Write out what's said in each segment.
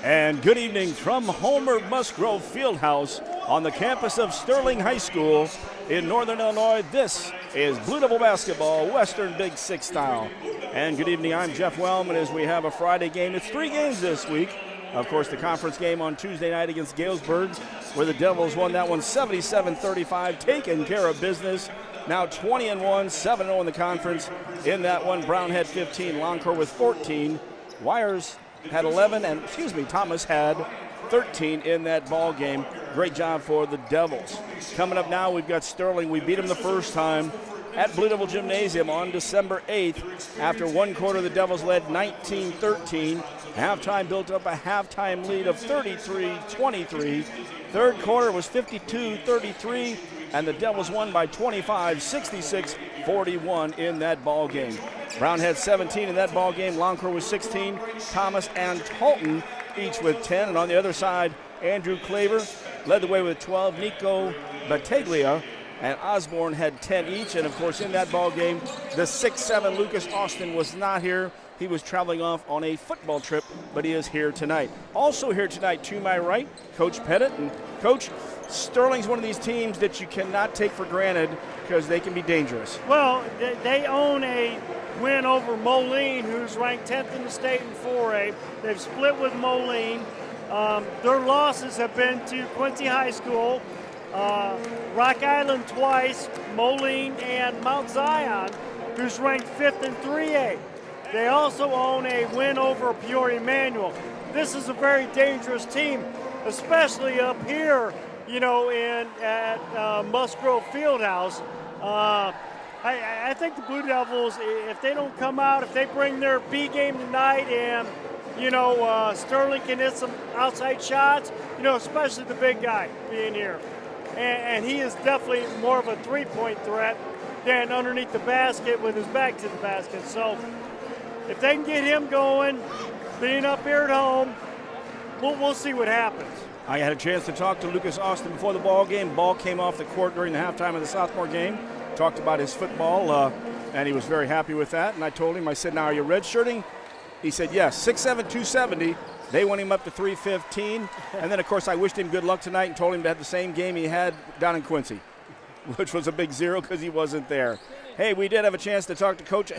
And good evening from Homer Musgrove Fieldhouse on the campus of Sterling High School in Northern Illinois. This is Blue Devil basketball, Western Big Six style. And good evening, I'm Jeff Wellman as we have a Friday game. It's 3 games this week. Of course, the conference game on Tuesday night against Galesburg, where the Devils won that one 77-35, taking care of business. Now 20-1, 7-0 in the conference. In that one, Brown had 15, Longcore with 14. Wyers had 11, and Thomas had 13 in that ball game. Great job for the Devils. Coming up now, we've got Sterling. We beat them the first time at Blue Devil Gymnasium on December 8th. After one quarter, the Devils led 19-13. Halftime built up a halftime lead of 33-23. Third quarter was 52-33, and the Devils won by 25, 66-41 in that ball game. Brown had 17 in that ball game. Longcore was 16. Thomas and Talton each with 10. And on the other side, Andrew Claver led the way with 12. Nico Battaglia and Osborne had 10 each. And, of course, in that ball game, the 6'7 Lucas Austin was not here. He was traveling off on a football trip, but he is here tonight. Also here tonight, to my right, Coach Pettit. And, Coach, Sterling's one of these teams that you cannot take for granted because they can be dangerous. Well, they own a win over Moline, who's ranked 10th in the state in 4A. They've split with Moline. Their losses have been to Quincy High School, Rock Island twice, Moline, and Mount Zion, who's ranked 5th in 3A. They also own a win over Peoria Manual. This is a very dangerous team, especially up here, at Musgrove Fieldhouse. I think the Blue Devils, if they don't come out, if they bring their B game tonight and, Sterling can hit some outside shots, especially the big guy being here. And he is definitely more of a three-point threat than underneath the basket with his back to the basket. So if they can get him going, being up here at home, we'll see what happens. I had a chance to talk to Lucas Austin before the ball game. Ball came off the court during the halftime of the sophomore game. Talked about his football, and he was very happy with that. And I told him, I said, now are you redshirting? He said, yes, 6'7", 270. They went him up to 315. And then, of course, I wished him good luck tonight and told him to have the same game he had down in Quincy, which was a big 0 because he wasn't there. Hey, we did have a chance to talk to Coach,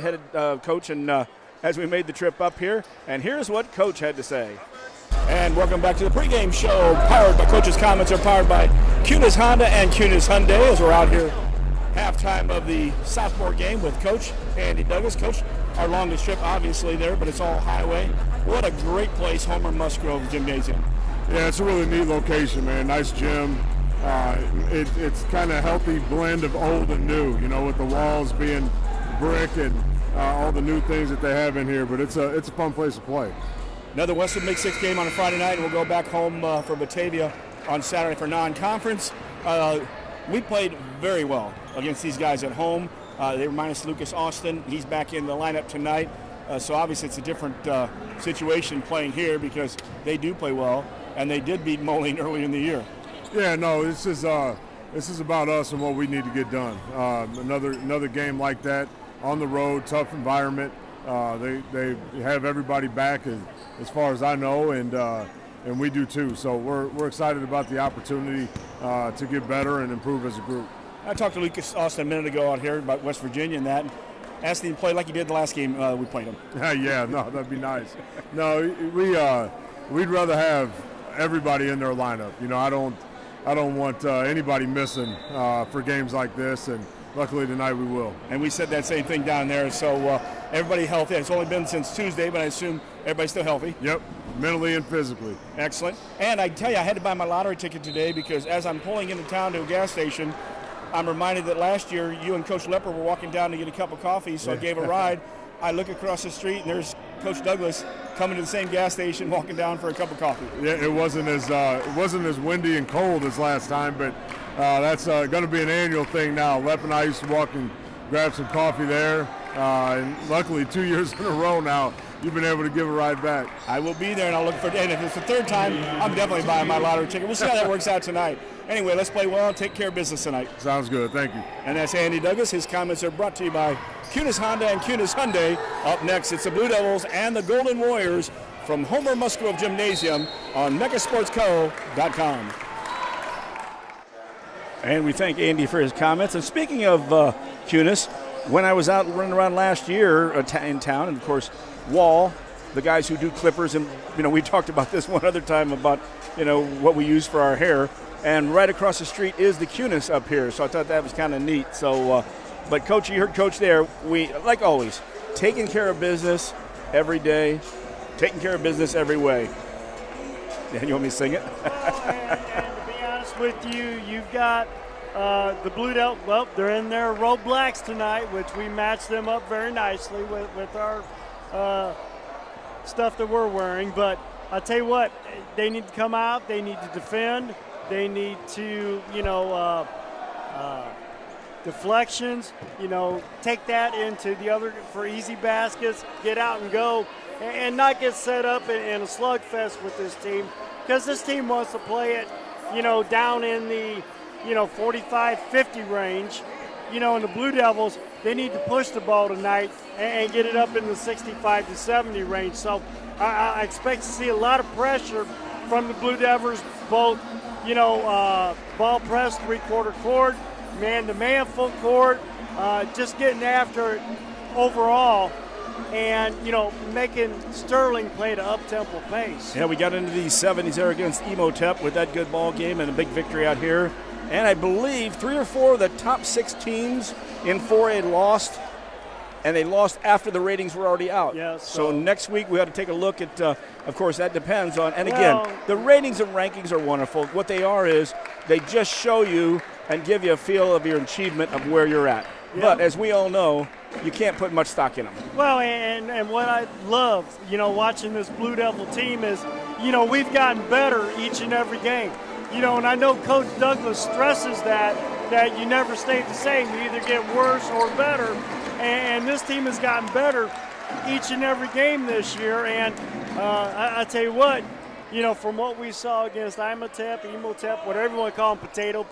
as we made the trip up here. And here's what Coach had to say. And welcome back to the pregame show, powered by Coach's Comments, are powered by Kunis Honda and Kunis Hyundai, as we're out here halftime of the sophomore game with Coach Andy Douglas. Coach, our longest trip obviously there, but it's all highway. What a great place, Homer Musgrove Gymnasium. Yeah, it's a really neat location, man. Nice gym. It's kind of healthy blend of old and new, with the walls being brick and all the new things that they have in here. But it's a fun place to play. Another Western Big Six game on a Friday night, and we'll go back home for Batavia on Saturday for non-conference. We played very well against these guys at home. They were minus Lucas Austin. He's back in the lineup tonight. So obviously it's a different situation playing here because they do play well, and they did beat Moline early in the year. Yeah, no, this is about us and what we need to get done. Another game like that on the road, tough environment. They have everybody back as far as I know, and we do too. So we're excited about the opportunity to get better and improve as a group. I talked to Lucas Austin a minute ago out here about West Virginia and that. Asked him to play like he did the last game we played him. Yeah, no, that'd be nice. No, we'd rather have everybody in their lineup. I don't want anybody missing for games like this, and luckily tonight we will. And we said that same thing down there. So everybody healthy. It's only been since Tuesday, but I assume everybody's still healthy. Yep, mentally and physically. Excellent. And I tell you, I had to buy my lottery ticket today because as I'm pulling into town to a gas station, I'm reminded that last year you and Coach Lepper were walking down to get a cup of coffee, so I gave a ride. I look across the street, and there's Coach Douglas coming to the same gas station, walking down for a cup of coffee. Yeah, it wasn't as windy and cold as last time, but that's going to be an annual thing now. Lep and I used to walk and grab some coffee there, and luckily 2 years in a row now, you've been able to give a ride back. I will be there, and I'll look for it. And if it's the third time, I'm definitely buying my lottery ticket. We'll see how that works out tonight. Anyway, let's play well, take care of business tonight. Sounds good. Thank you. And that's Andy Douglas. His comments are brought to you by Kunis Honda and Kunis Hyundai. Up next, it's the Blue Devils and the Golden Warriors from Homer Musgrove Gymnasium on megasportsco.com. And we thank Andy for his comments. And speaking of Kunis, when I was out running around last year in town, and of course, Wall, the guys who do clippers, and we talked about this one other time about what we use for our hair, and right across the street is the Kunis up here, so I thought that was kind of neat. So, but Coach, you heard Coach there. We, like always, taking care of business every day, taking care of business every way. Yeah, you want me to sing it? And to be honest with you, you've got the Blue Devils. Well, they're in their Road Blacks tonight, which we matched them up very nicely with our stuff that we're wearing. But I'll tell you what, they need to come out. They need to defend. They need to, deflections, take that into the other for easy baskets, get out and go, and not get set up in a slugfest with this team, because this team wants to play it, down in the, 45-50 range. And the Blue Devils, they need to push the ball tonight and get it up in the 65 to 70 range. So I expect to see a lot of pressure from the Blue Devils, both, ball press, three-quarter court, man-to-man full court, just getting after it overall, and, making Sterling play at an up-tempo pace. Yeah, we got into the 70s there against Emotep with that good ball game and a big victory out here. And I believe 3 or 4 of the top 6 teams in 4A lost, and they lost after the ratings were already out. Yes. So next week we ought to take a look at, of course, that depends on, and again, the ratings and rankings are wonderful. What they are is they just show you and give you a feel of your achievement of where you're at. Yeah. But as we all know, you can't put much stock in them. Well, and what I love, watching this Blue Devil team is, we've gotten better each and every game. And I know Coach Douglas stresses that you never stay the same. You either get worse or better. And this team has gotten better each and every game this year. And I tell you what, from what we saw against Emotep, whatever you want to call them, potato,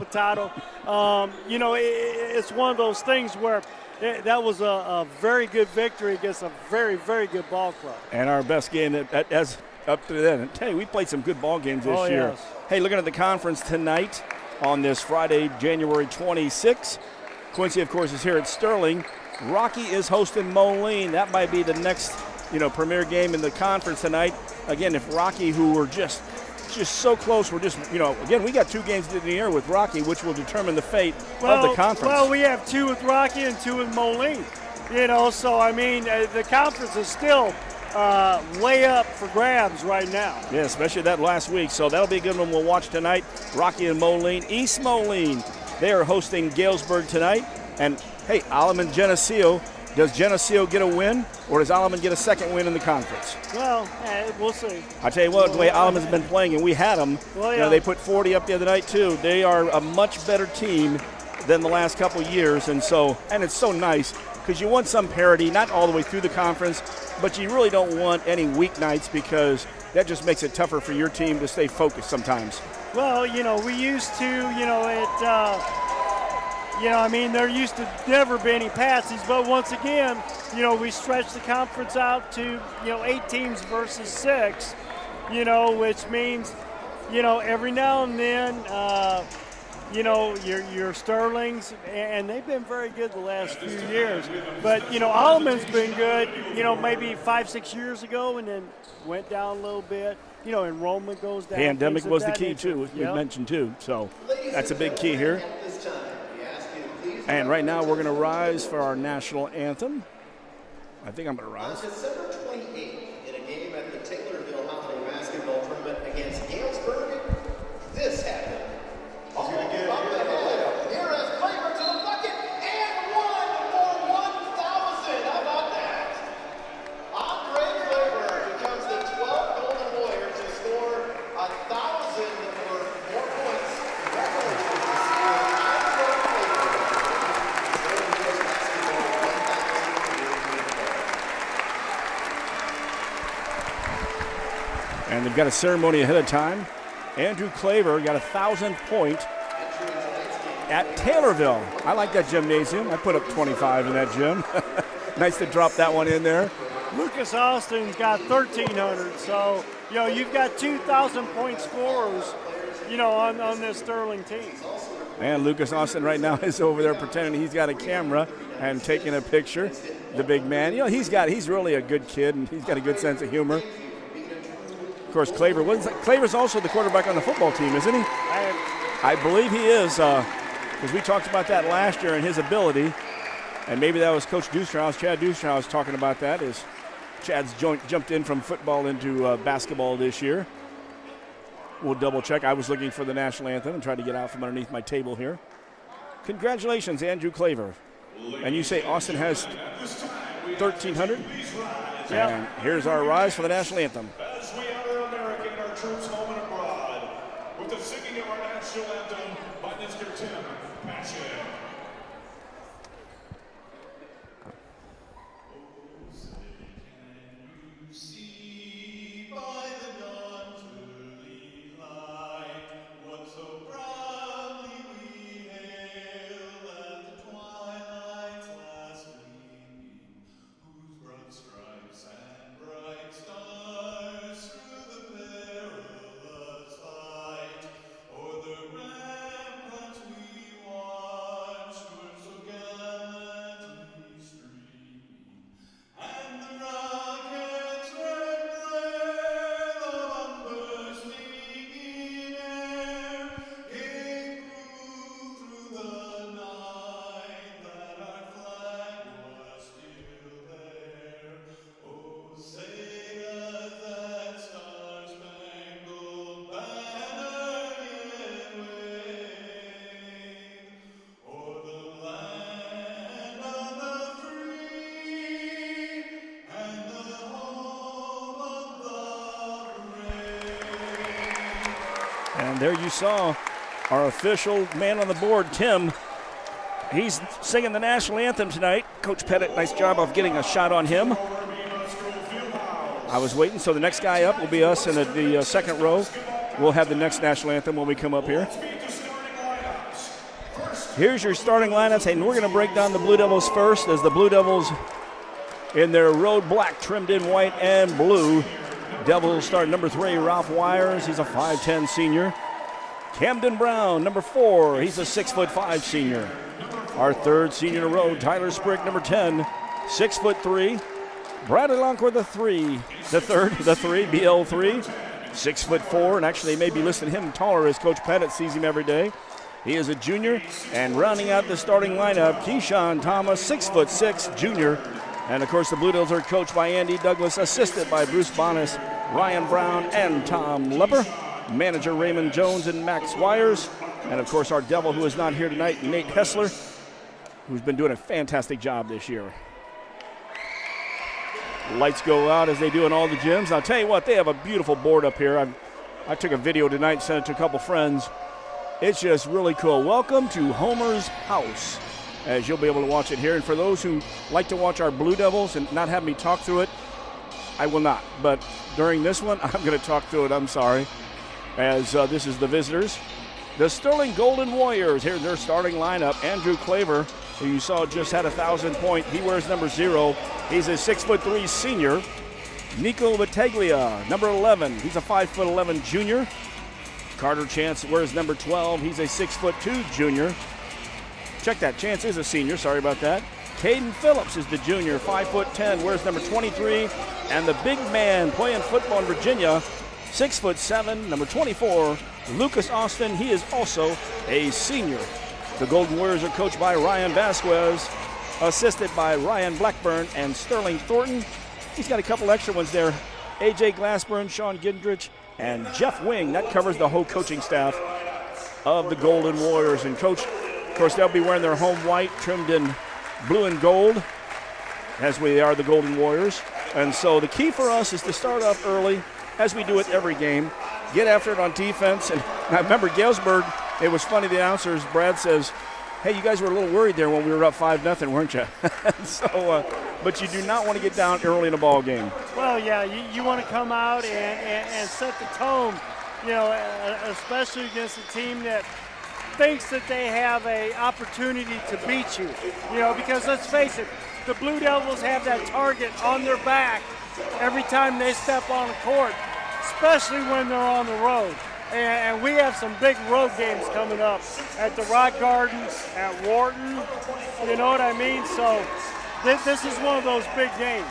it's one of those things where that was a very good victory against a very, very good ball club. And our best game as up to then. And tell you, we played some good ball games this year. Yes. Hey, looking at the conference tonight on this Friday, January 26th. Quincy, of course, is here at Sterling. Rocky is hosting Moline. That might be the next, premier game in the conference tonight. Again, if Rocky, who were just so close, we're just, again, we got 2 games in the air with Rocky, which will determine the fate of the conference. Well, we have 2 with Rocky and 2 with Moline. So, I mean, the conference is still way up for grabs right now. Yeah, especially that last week. So that'll be a good one we'll watch tonight. Rocky and Moline. East Moline, they are hosting Galesburg tonight. And, hey, Alleman Geneseo. Does Geneseo get a win, or does Alleman get a second win in the conference? Well, we'll see. I tell you what, the way Alleman's been playing, and we had them, they put 40 up the other night too. They are a much better team than the last couple of years, and it's so nice because you want some parity, not all the way through the conference, but you really don't want any weeknights because that just makes it tougher for your team to stay focused sometimes. Well, we used to, there used to never be any passes, but once again, we stretched the conference out to, 8 teams versus 6, which means, every now and then, your Sterlings, and they've been very good the last few years. But, Alleman's been good, maybe 5-6 years ago, and then went down a little bit. Enrollment goes down. Pandemic was the key, too, we mentioned, too. So that's a big key here. And right now we're going to rise for our national anthem. I think I'm going to rise. On December 28th, in a game at the Taylorville Holiday Basketball Tournament against Galesburg, this happened. He's going to get it. Here is Kramer to the bucket, and one for 1,000. How about that? Andre Kramer becomes the 12th Golden Warrior to score 1,000 or more points. Congratulations to Andre And they've got a ceremony ahead of time. Andrew Claver got a 1,000th point at Taylorville. I like that gymnasium. I put up 25 in that gym. Nice to drop that one in there. Lucas Austin's got 1,300, so, you've got 2,000-point scorers, on this Sterling team. And Lucas Austin right now is over there pretending he's got a camera and taking a picture. The big man. He's really a good kid, and he's got a good sense of humor. Of course, Claver's also the quarterback on the football team, isn't he? I believe he is, because we talked about that last year and his ability. And maybe that was Coach Dustrauss, Chad Dustrauss, talking about that as Chad's jumped in from football into basketball this year. We'll double check. I was looking for the national anthem and tried to get out from underneath my table here. Congratulations, Andrew Claver. And you say Austin has 1,300? Yeah. And here's our rise for the national anthem. As we honor America and our troops home and abroad, with the singing of our national anthem by Mr. Tim Patchen. And there you saw our official man on the board, Tim. He's singing the national anthem tonight. Coach Pettit, nice job of getting a shot on him. I was waiting, so the next guy up will be us in the second row. We'll have the next national anthem when we come up here. Here's your starting lineups, and we're going to break down the Blue Devils first, as the Blue Devils in their road black trimmed in white and blue. Devils start number 3, Ralph Wires. He's a 5'10 senior. Camden Brown, number 4. He's a 6'5 senior. Our third senior in a row, Tyler Sprick, number 10, 6'3. Bradley Longworth, the 3, BL3, 6'4", and actually they may be listing him taller as Coach Pettit sees him every day. He is a junior, and rounding out the starting lineup, Keyshawn Thomas, 6'6", junior. And of course the Blue Devils are coached by Andy Douglas, assisted by Bruce Bonas, Ryan Brown, and Tom Lepper. Manager Raymond Jones and Max Wires. And of course our Devil, who is not here tonight, Nate Hessler, who's been doing a fantastic job this year. Lights go out as they do in all the gyms. I'll tell you what, they have a beautiful board up here. I took a video tonight and sent it to a couple friends. It's just really cool. Welcome to Homer's House, as you'll be able to watch it here. And for those who like to watch our Blue Devils and not have me talk through it, I will not. But during this one, I'm going to talk through it. I'm sorry. As this is the visitors. The Sterling Golden Warriors. Here's their starting lineup. Andrew Claver, who you saw just had 1,000 point. He wears number 0. He's a 6'3 senior. Nico Battaglia, number 11. He's a 5'11 junior. Carter Chance wears number 12. He's a 6'2 junior. Check that. Chance is a senior. Sorry about that. Caden Phillips is the junior, 5'10, wears number 23. And the big man playing football in Virginia, 6'7, number 24, Lucas Austin. He is also a senior. The Golden Warriors are coached by Ryan Vasquez, assisted by Ryan Blackburn and Sterling Thornton. He's got a couple extra ones there. AJ Glassburn, Sean Gindrich, and Jeff Wing. That covers the whole coaching staff of the Golden Warriors. And Coach, of course, they'll be wearing their home white trimmed in blue and gold, as we are the Golden Warriors. And so the key for us is to start off early, as we do at every game, get after it on defense. And I remember Galesburg, it was funny, the announcers, Brad says, hey, you guys were a little worried there when we were up 5-0, weren't you? So, but you do not want to get down early in a ball game. Well, yeah, you want to come out and set the tone, especially against a team that thinks that they have a opportunity to beat you. You know, because let's face it, the Blue Devils have that target on their back every time they step on the court, especially when they're on the road. And we have some big road games coming up at the Rock Garden, at Wharton, you know what I mean? So this is one of those big games.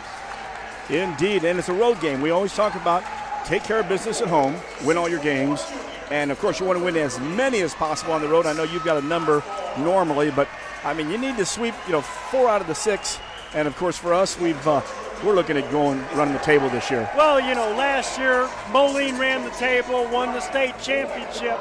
Indeed, and it's a road game. We always talk about take care of business at home, win all your games, and of course you want to win as many as possible on the road. I know you've got a number normally, but I mean you need to sweep 4 out of the 6, and of course for us we're looking at running the table this year. Well, last year Moline ran the table, won the state championship.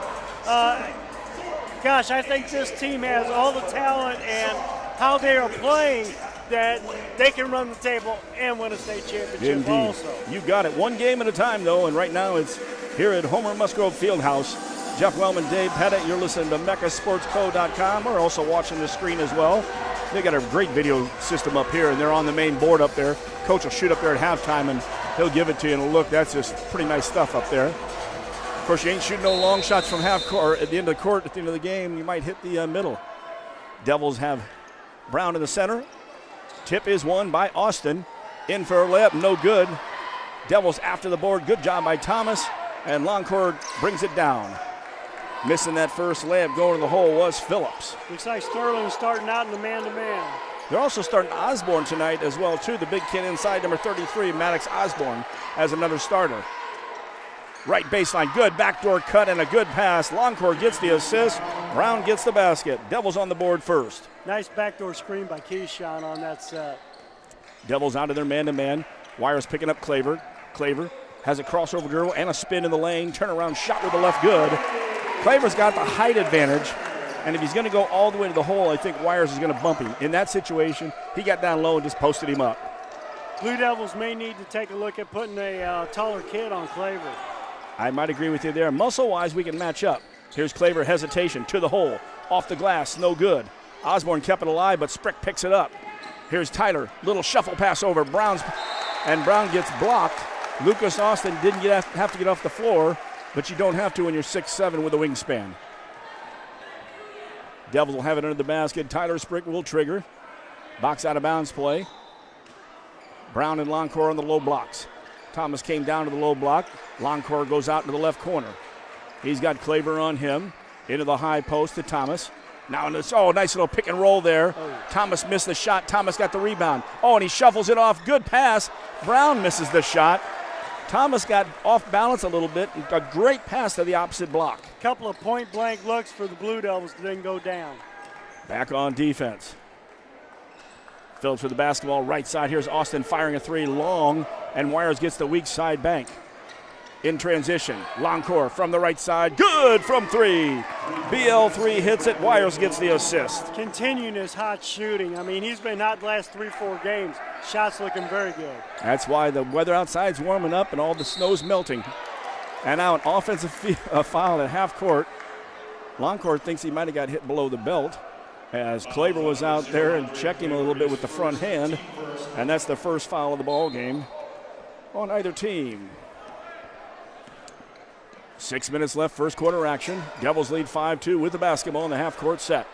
Gosh, I think this team has all the talent and how they are playing that they can run the table and win a state championship. Indeed. Also. You got it. One game at a time, though, and right now it's here at Homer Musgrove Fieldhouse. Jeff Wellman, Dave Pettit, you're listening to MeccaSportsCo.com. We're also watching the screen as well. They got a great video system up here, and they're on the main board up there. Coach will shoot up there at halftime, and he'll give it to you. And look, that's just pretty nice stuff up there. Of course, you ain't shooting no long shots from half court. At the end of the court, at the end of the game, you might hit the middle. Devils have Brown in the center. Tip is won by Austin. In for a layup, no good. Devils after the board, good job by Thomas, and Longcourt brings it down. Missing that first layup going to the hole was Phillips. Looks like Sterling starting out in the man-to-man. They're also starting Osborne tonight as well, too. The big kid inside, number 33, Maddox Osborne, as another starter. Right baseline, good backdoor cut and a good pass. Longcourt gets the assist. Brown gets the basket. Devils on the board first. Nice backdoor screen by Keyshawn on that set. Devils out of their man-to-man. Wires picking up Claver. Claver has a crossover dribble and a spin in the lane. Turnaround shot with the left good. Claver's got the height advantage, and if he's going to go all the way to the hole, I think Wires is going to bump him. In that situation, he got down low and just posted him up. Blue Devils may need to take a look at putting a taller kid on Claver. I might agree with you there. Muscle-wise, we can match up. Here's Claver, hesitation, to the hole. Off the glass, no good. Osborne kept it alive, but Sprick picks it up. Here's Tyler, little shuffle pass over. Brown gets blocked. Lucas Austin didn't have to get off the floor, but you don't have to when you're 6'7" with a wingspan. Devils will have it under the basket. Tyler Sprick will trigger. Box out of bounds play. Brown and Longcourt on the low blocks. Thomas came down to the low block. Longcourt goes out into the left corner. He's got Claver on him. Into the high post to Thomas. Now, nice little pick and roll there. Thomas missed the shot. Thomas got the rebound. And he shuffles it off. Good pass. Brown misses the shot. Thomas got off balance a little bit. A great pass to the opposite block. Couple of point-blank looks for the Blue Devils to then go down. Back on defense. Phillips with the basketball right side. Here's Austin firing a three long, and Wires gets the weak side bank. In transition, Longcourt from the right side. Good from three. BL3 hits it. Wires gets the assist. Continuing his hot shooting. I mean, he's been hot the last 3-4 games. Shots looking very good. That's why the weather outside's warming up and all the snow's melting. And now an offensive foul at half court. Longcourt thinks he might have got hit below the belt as Claver was out there and checked him a little bit with the front hand. And that's the first foul of the ball game on either team. 6 minutes left, first quarter action. Devils lead 5-2 with the basketball in the half-court set.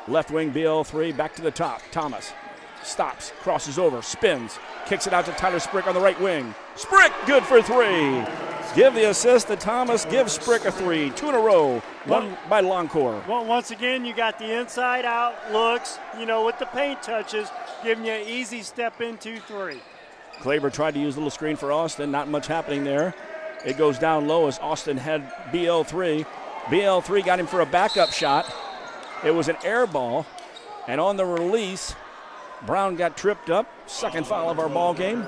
Left wing BL3, back to the top. Thomas stops, crosses over, spins, kicks it out to Tyler Sprick on the right wing. Sprick, good for three. Give the assist to Thomas, give Sprick a three. 2 in a row, one by Longcourt. Well, once again, you got the inside-out looks, with the paint touches, giving you an easy step into three. Claver tried to use a little screen for Austin, not much happening there. It goes down low as Austin had BL3. BL3 got him for a backup shot. It was an air ball, and on the release, Brown got tripped up. Second foul of our ball game.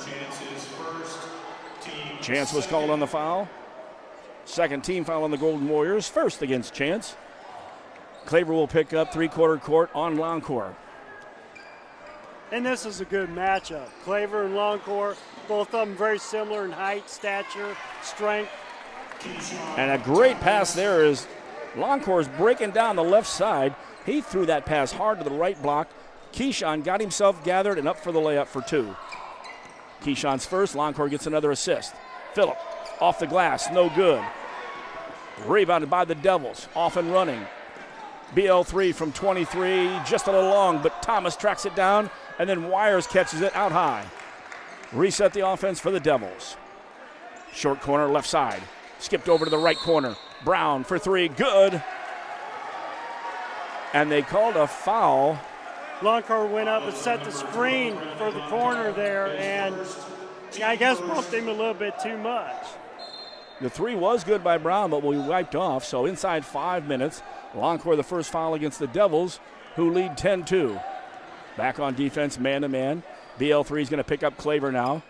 Chance was called on the foul. Second team foul on the Golden Warriors. First against Chance. Claver will pick up three-quarter court on Longcourt. And this is a good matchup. Claver and Longcourt, both of them very similar in height, stature, strength. And a great pass there is Longcourt's breaking down the left side. He threw that pass hard to the right block. Keyshawn got himself gathered and up for the layup for two. Keyshawn's first. Longcourt gets another assist. Phillip off the glass, no good. Rebounded by the Devils, off and running. BL3 from 23, just a little long, but Thomas tracks it down, and then Wires catches it out high. Reset the offense for the Devils. Short corner, left side. Skipped over to the right corner. Brown for three, good. And they called a foul. Longcar went up and set the screen for the corner there, and I guess bumped him a little bit too much. The three was good by Brown, but we wiped off. So inside 5 minutes, Longcore the first foul against the Devils, who lead 10-2. Back on defense, man-to-man. BL3 is going to pick up Claver now.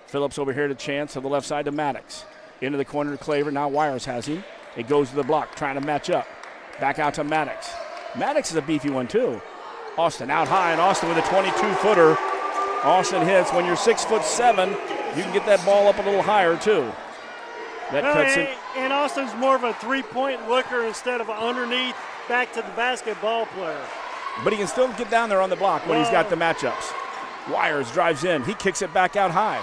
Phillips over here to Chance to the left side to Maddox. Into the corner to Claver. Now Wires has him. It goes to the block, trying to match up. Back out to Maddox. Maddox is a beefy one, too. Austin out high, and Austin with a 22-footer. Austin hits. When you're 6'7", you can get that ball up a little higher, too. That cuts it. And Austin's more of a three-point looker instead of underneath back to the basketball player. But he can still get down there on the block when he's got the matchups. Wires drives in. He kicks it back out high.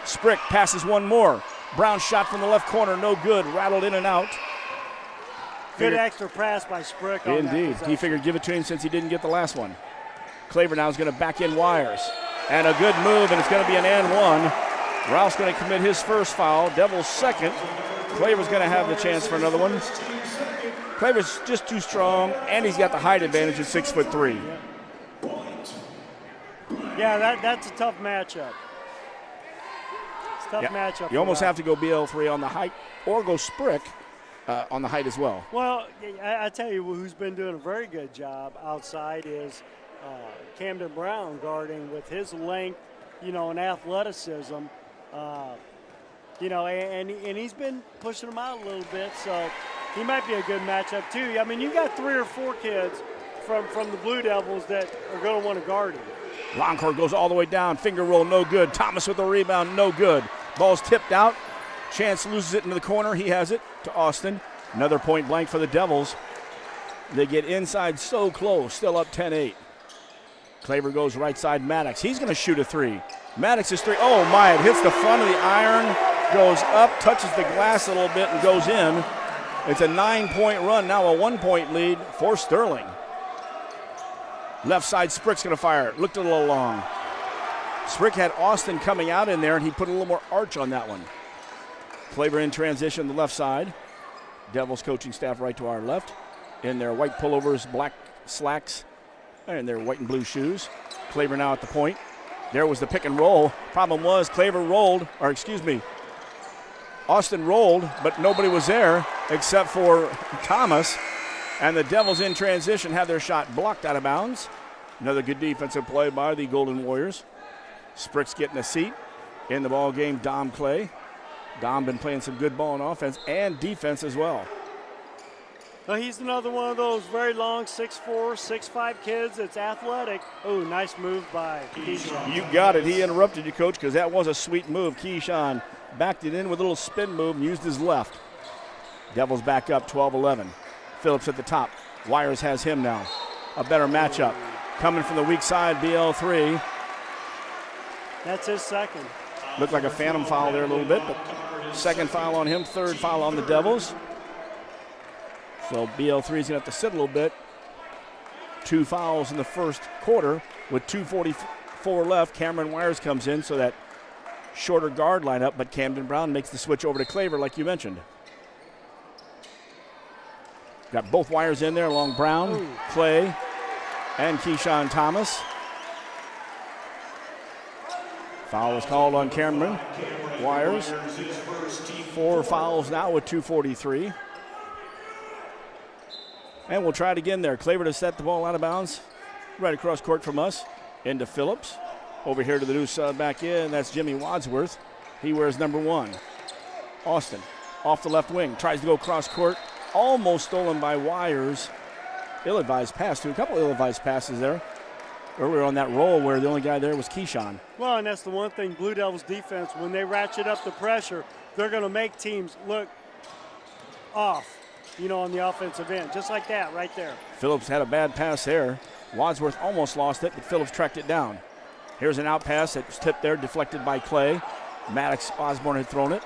Sprick passes one more. Brown shot from the left corner, no good. Rattled in and out. Good extra pass by Sprick on Indeed. He figured give it to him since he didn't get the last one. Claver now is going to back in Wires. And a good move, and it's going to be an and one. Ralph's going to commit his first foul. Devils second. Claver's going to have the chance for another one. Claver's just too strong, and he's got the height advantage at 6'3". Yeah, that's a tough matchup. It's a tough matchup. You almost have to go BL3 on the height or go Sprick on the height as well. Well, I tell you who's been doing a very good job outside is Camden Brown guarding with his length, and athleticism. And he's been pushing him out a little bit, so he might be a good matchup too. I mean, you got 3 or 4 kids from the Blue Devils that are going to want to guard him. Longcore goes all the way down, finger roll, no good. Thomas with the rebound, no good. Ball's tipped out. Chance loses it into the corner. He has it to Austin. Another point blank for the Devils. They get inside so close, still up 10-8. Claver goes right side, Maddox. He's going to shoot a three. Maddox is three. Oh, my, it hits the front of the iron, goes up, touches the glass a little bit, and goes in. It's a 9-point run, now a 1-point lead for Sterling. Left side, Sprick's going to fire it. Looked a little long. Sprick had Austin coming out in there, and he put a little more arch on that one. Claver in transition, the left side. Devils coaching staff right to our left. In their white pullovers, black slacks, and their white and blue shoes. Claver now at the point. There was the pick and roll. Problem was Austin rolled, but nobody was there except for Thomas. And the Devils in transition have their shot blocked out of bounds. Another good defensive play by the Golden Warriors. Sprick's getting a seat in the ball game. Dom Clay. Dom been playing some good ball on offense and defense as well. Well, he's another one of those very long 6'4", 6'5" kids that's athletic. Oh, nice move by Keyshawn. You got it. He interrupted you, Coach, because that was a sweet move. Keyshawn backed it in with a little spin move and used his left. Devils back up 12-11. Phillips at the top. Wires has him now. A better matchup. Coming from the weak side, BL3. That's his second. Looked like a phantom foul there a little bit, but second foul on him, third foul on the Devils. So BL3 is going to have to sit a little bit. 2 fouls in the first quarter with 2:44 left. Cameron Wires comes in, so that shorter guard lineup, but Camden Brown makes the switch over to Claver like you mentioned. Got both Wires in there along Brown, Clay, and Keyshawn Thomas. Foul was called on Cameron Wires. 4 fouls now with 2:43. And we'll try it again there. Claver to set the ball out of bounds. Right across court from us. Into Phillips. Over here to the new sub back in. That's Jimmy Wadsworth. He wears number 1. Austin off the left wing. Tries to go cross court. Almost stolen by Wires. Ill-advised pass to a couple ill-advised passes there. Earlier on that roll where the only guy there was Keyshawn. Well, and that's the one thing Blue Devils defense, when they ratchet up the pressure, they're going to make teams look off, on the offensive end. Just like that right there. Phillips had a bad pass there. Wadsworth almost lost it, but Phillips tracked it down. Here's an out pass that was tipped there, deflected by Clay. Maddox Osborne had thrown it.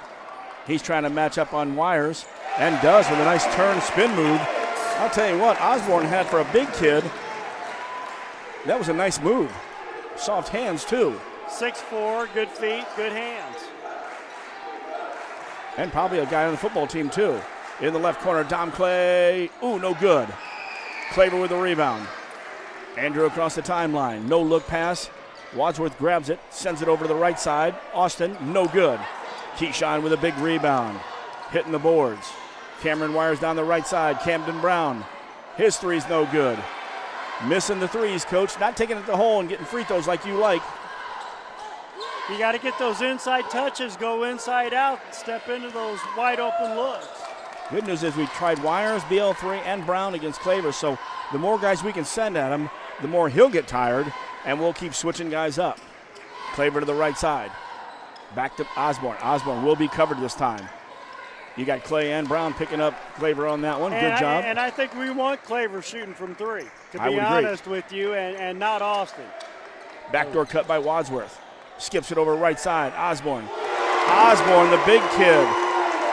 He's trying to match up on Wires, and does with a nice turn spin move. I'll tell you what, Osborne had for a big kid. That was a nice move. Soft hands, too. 6'4", good feet, good hands. And probably a guy on the football team, too. In the left corner, Dom Clay. Ooh, no good. Claver with the rebound. Andrew across the timeline. No look pass. Wadsworth grabs it, sends it over to the right side. Austin, no good. Keyshawn with a big rebound. Hitting the boards. Cameron wires down the right side. Camden Brown. His three's no good. Missing the threes, coach. Not taking it to the hole and getting free throws like you like. You got to get those inside touches, go inside out, step into those wide open looks. Good news is we tried Wires, BL3, and Brown against Claver, so the more guys we can send at him, the more he'll get tired, and we'll keep switching guys up. Claver to the right side. Back to Osborne. Osborne will be covered this time. You got Clay and Brown picking up Claver on that one. Good job. And I think we want Claver shooting from three, to be honest with you, and not Austin. Backdoor cut by Wadsworth. Skips it over right side. Osborne. Osborne, the big kid.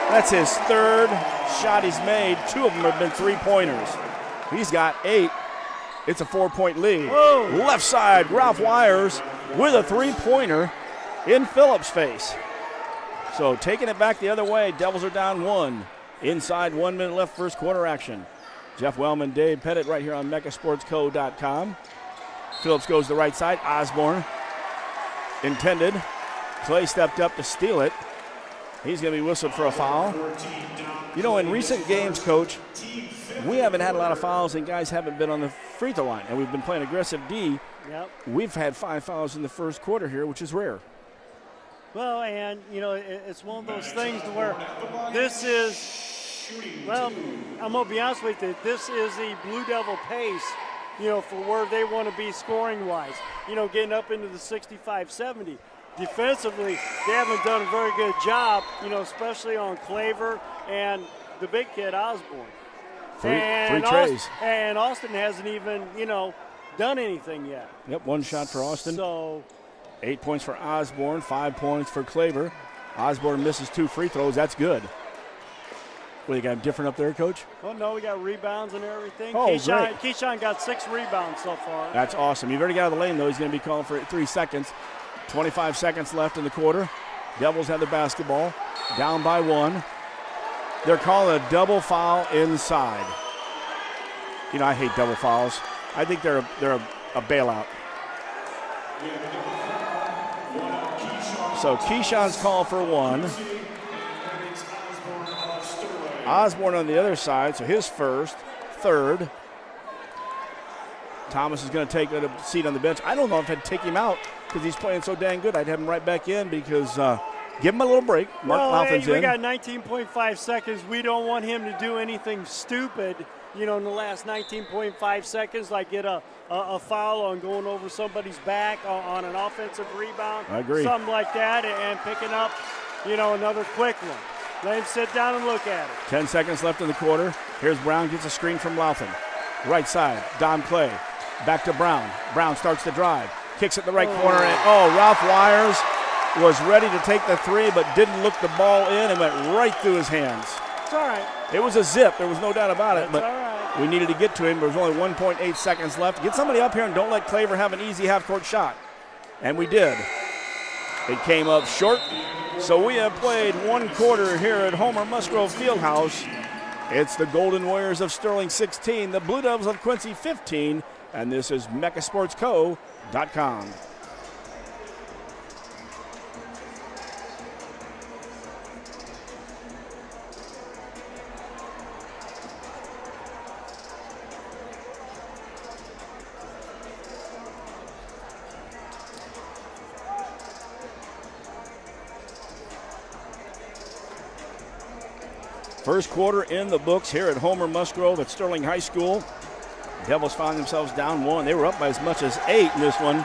That's his third shot he's made. 2 of them have been three-pointers. He's got 8. It's a 4-point lead. Whoa. Left side, Ralph Wires with a three-pointer in Phillips' face. So taking it back the other way, Devils are down 1. Inside 1 minute left, first quarter action. Jeff Wellman, Dave Pettit right here on megasportsco.com. Phillips goes to the right side. Osborne intended. Clay stepped up to steal it. He's going to be whistled for a foul. You know, in recent games, Coach, we haven't had a lot of fouls and guys haven't been on the free throw line, and we've been playing aggressive D. Yep. We've had 5 fouls in the first quarter here, which is rare. Well, and, you know, it's one of those things to where this is, well, I'm going to be honest with you, this is the Blue Devil pace, you know, for where they want to be scoring-wise, you know, getting up into the 65-70. Defensively, they haven't done a very good job, you know, especially on Claver and the big kid, Osborne. Three trays. And Austin hasn't even, you know, done anything yet. Yep, 1 shot for Austin. So 8 points for Osborne, 5 points for Claver. Osborne misses 2 free throws. That's good. What, you got him different up there, Coach? well, no, we got rebounds and everything. Oh, great. Keyshawn got 6 rebounds so far. That's awesome. You've already got out of the lane, though. He's going to be calling for 3 seconds. 25 seconds left in the quarter. Devils have the basketball. Down by 1. They're calling a double foul inside. You know, I hate double fouls. I think they're a bailout. So Keyshawn's called for 1. Osborne on the other side, so his first, third. Thomas is going to take a seat on the bench. I don't know if I'd take him out because he's playing so dang good. I'd have him right back in because give him a little break. Mark Lauthan's in. We got 19.5 seconds. We don't want him to do anything stupid, you know, in the last 19.5 seconds, like get a foul on going over somebody's back on an offensive rebound. I agree. Something like that, and picking up, you know, another quick one. Let him sit down and look at it. 10 seconds left in the quarter. Here's Brown, gets a screen from Lauthan. Right side, Don Clay. Back to Brown. Brown starts to drive. Kicks it the right corner. And, Ralph Wires was ready to take the 3, but didn't look the ball in and went right through his hands. It's all right. It was a zip. There was no doubt about it. That's But all right. we needed to get to him. There was only 1.8 seconds left. Get somebody up here and don't let Claver have an easy half-court shot. And we did. It came up short. So we have played 1 quarter here at Homer Musgrove Fieldhouse. It's the Golden Warriors of Sterling 16, the Blue Devils of Quincy 15, and this is megasportsco.com. First quarter in the books here at Homer Musgrove at Sterling High School. Devils found themselves down 1. They were up by as much as 8 in this one.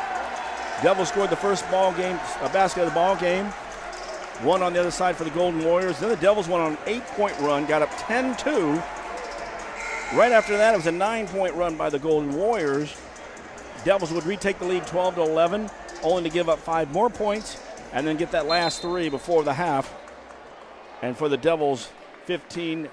Devils scored the first basket of the ball game. 1 on the other side for the Golden Warriors. Then the Devils went on an 8-point run, got up 10-2. Right after that, it was a 9-point run by the Golden Warriors. Devils would retake the lead 12-11, only to give up 5 more points and then get that last 3 before the half. And for the Devils, 15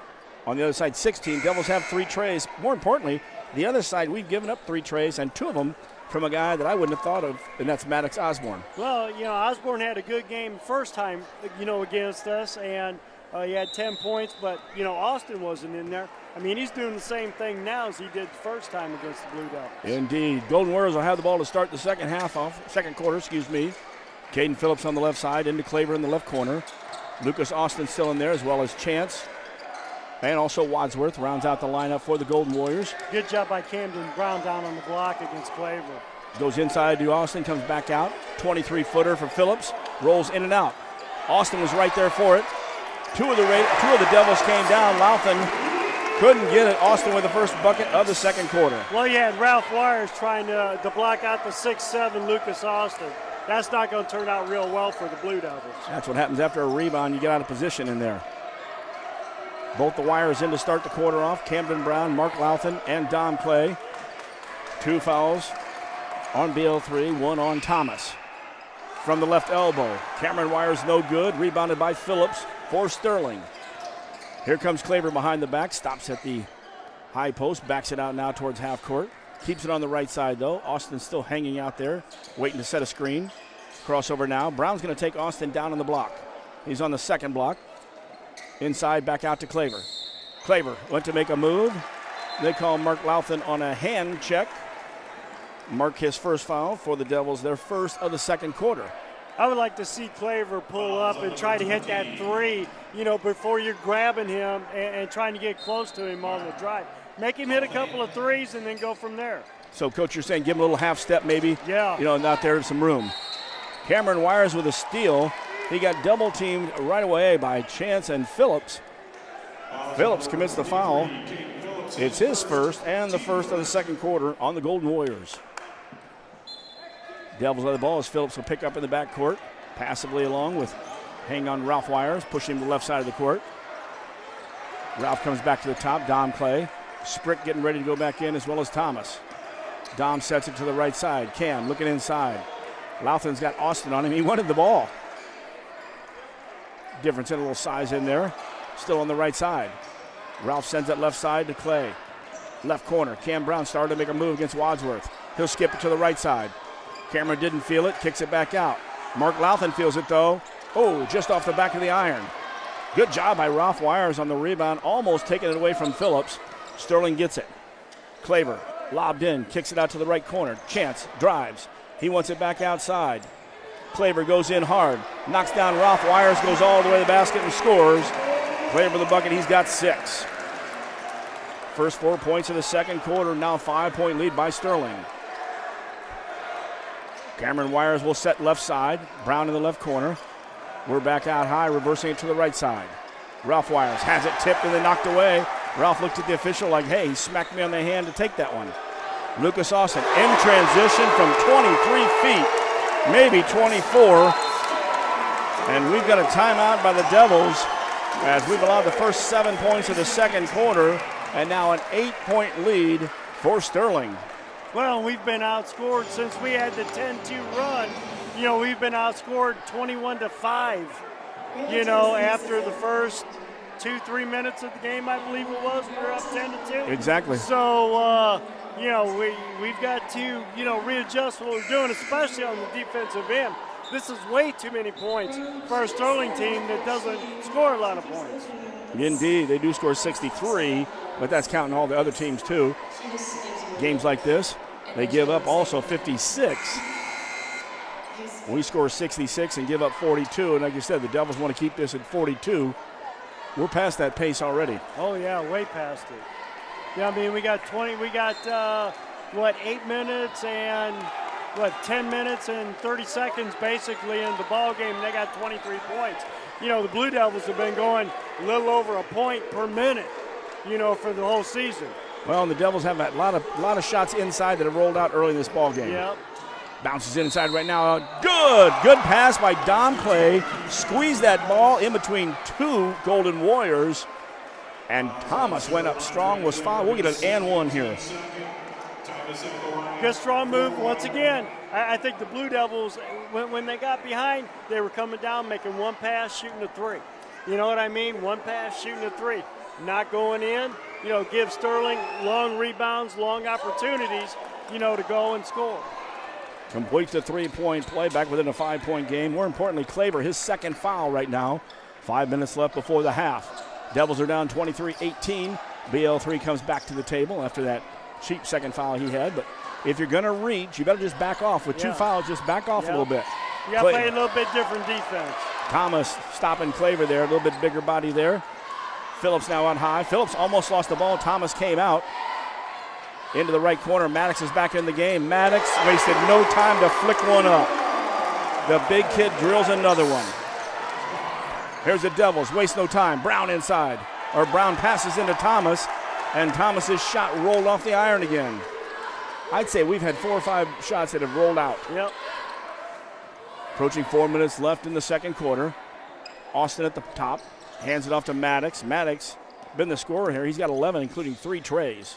On the other side, 16. Devils have 3 trays. More importantly, the other side, we've given up 3 trays, and 2 of them from a guy that I wouldn't have thought of, and that's Maddox Osborne. Well, Osborne had a good game first time, against us, and he had 10 points, but, Austin wasn't in there. I mean, he's doing the same thing now as he did the first time against the Blue Devils. Indeed. Golden Warriors will have the ball to start the second quarter. Caden Phillips on the left side, into Claver in the left corner. Lucas Austin still in there, as well as Chance. And also Wadsworth rounds out the lineup for the Golden Warriors. Good job by Camden Brown down on the block against Claver. Goes inside to Austin, comes back out. 23-footer for Phillips, rolls in and out. Austin was right there for it. Two of the Devils came down. Louthan couldn't get it. Austin with the first bucket of the second quarter. Well, you had Ralph Wires trying to block out the 6'7" Lucas Austin. That's not going to turn out real well for the Blue Devils. That's what happens after a rebound. You get out of position in there. Both the Wires in to start the quarter off. Camden Brown, Mark Louthan, and Dom Clay. 2 fouls on BL3, 1 on Thomas. From the left elbow, Cameron Wires no good. Rebounded by Phillips for Sterling. Here comes Claver behind the back. Stops at the high post. Backs it out now towards half court. Keeps it on the right side, though. Austin still hanging out there, waiting to set a screen. Crossover now. Brown's going to take Austin down on the block. He's on the second block. Inside, back out to Claver. Claver went to make a move. They call Mark Louthan on a hand check. Mark his first foul for the Devils, their first of the second quarter. I would like to see Claver pull up and try to hit that 3, before you're grabbing him and trying to get close to him on the drive. Make him hit a couple of 3s and then go from there. So, Coach, you're saying give him a little half step maybe? Yeah. Out there some room. Cameron Wires with a steal. He got double teamed right away by Chance and Phillips. Phillips commits the foul. It's his first and the first of the second quarter on the Golden Warriors. Devils have the ball as Phillips will pick up in the backcourt. Passively along with hang on Ralph Wires, pushing him to the left side of the court. Ralph comes back to the top, Dom Clay. Sprick getting ready to go back in, as well as Thomas. Dom sets it to the right side. Cam looking inside. Louthan's got Austin on him. He wanted the ball. Difference in a little size in there. Still on the right side. Ralph sends it left side to Clay. Left corner. Cam Brown started to make a move against Wadsworth. He'll skip it to the right side. Cameron didn't feel it. Kicks it back out. Mark Louthan feels it, though. Oh, just off the back of the iron. Good job by Ralph Wires on the rebound. Almost taking it away from Phillips. Sterling gets it. Claver lobbed in. Kicks it out to the right corner. Chance drives. He wants it back outside. Claver goes in hard. Knocks down Ralph Wires. Goes all the way to the basket and scores. Claver the bucket. He's got 6. First 4 points of the second quarter. Now 5-point lead by Sterling. Cameron Wires will set left side. Brown in the left corner. We're back out high, reversing it to the right side. Ralph Wires has it tipped and then knocked away. Ralph looked at the official like, hey, he smacked me on the hand to take that one. Lucas Austin in transition from 23 feet, maybe 24. And we've got a timeout by the Devils as we've allowed the first 7 points of the second quarter, and now an 8-point lead for Sterling. Well, we've been outscored since we had the 10-2 run. We've been outscored 21-5, after the first 2-3 minutes of the game, I believe it was. We were up 10-2. Exactly. So, we've got to, readjust what we're doing, especially on the defensive end. This is way too many points for a Sterling team that doesn't score a lot of points. Indeed, they do score 63, but that's counting all the other teams too. Games like this, they give up also 56. We score 66 and give up 42, and like you said, the Devils want to keep this at 42. We're past that pace already. Oh yeah, way past it. Yeah, I mean we got 8 minutes and 10 minutes and 30 seconds basically in the ball game, and they got 23 points. The Blue Devils have been going a little over a point per minute, for the whole season. Well, and the Devils have a lot of shots inside that have rolled out early in this ball game. Yep. Bounces inside right now. Good pass by Dom Clay. Squeezed that ball in between 2 Golden Warriors. And Thomas went up strong, was fouled. We'll get an and 1 here. Good strong move once again. I think the Blue Devils, when they got behind, they were coming down, making one pass, shooting a 3. You know what I mean? One pass, shooting a 3. not going in, give Sterling long rebounds, long opportunities, to go and score. Completes the three-point play, back within a 5-point game. More importantly, Claver, his second foul right now. 5 minutes left before the half. Devils are down 23-18. BL3 comes back to the table after that cheap second foul he had. But if you're going to reach, you better just back off. With 2 fouls, just back off a little bit. You got to play a little bit different defense. Thomas stopping Claver there, a little bit bigger body there. Phillips now on high. Phillips almost lost the ball. Thomas came out into the right corner. Maddox is back in the game. Maddox wasted no time to flick one up. The big kid drills another one. Here's the Devils. Waste no time. Brown inside. Or Brown passes into Thomas, and Thomas's shot rolled off the iron again. I'd say we've had 4 or 5 shots that have rolled out. Yep. Approaching 4 minutes left in the second quarter. Austin at the top. Hands it off to Maddox. Maddox, been the scorer here. He's got 11, including 3 trays.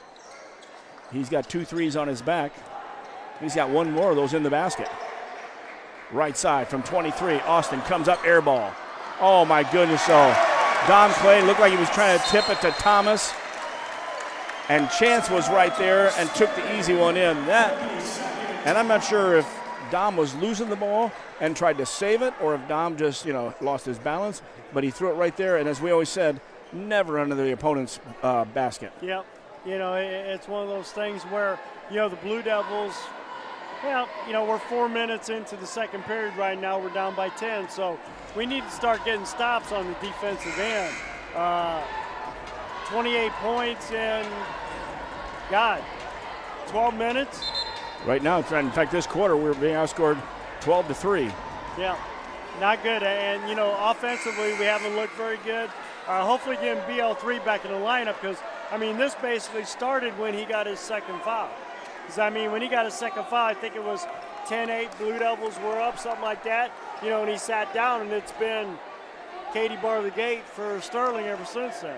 He's got 2 threes on his back. He's got 1 more of those in the basket. Right side from 23. Austin comes up, air ball. Oh, my goodness. So Dom Clay looked like he was trying to tip it to Thomas. And Chance was right there and took the easy one in. And I'm not sure if Dom was losing the ball and tried to save it, or if Dom just, lost his balance. But he threw it right there, and as we always said, never under the opponent's basket. Yep. It's one of those things where, the Blue Devils, we're 4 minutes into the second period right now. We're down by 10, so we need to start getting stops on the defensive end. 28 points in, 12 minutes. Right now, in fact, this quarter, we're being outscored 12-3. Yeah, not good. And, offensively, we haven't looked very good. Hopefully getting BL3 back in the lineup because, this basically started when he got his second foul. Because, when he got his second foul, I think it was 10-8, Blue Devils were up, something like that. And he sat down, and it's been Katie bar the gate for Sterling ever since then.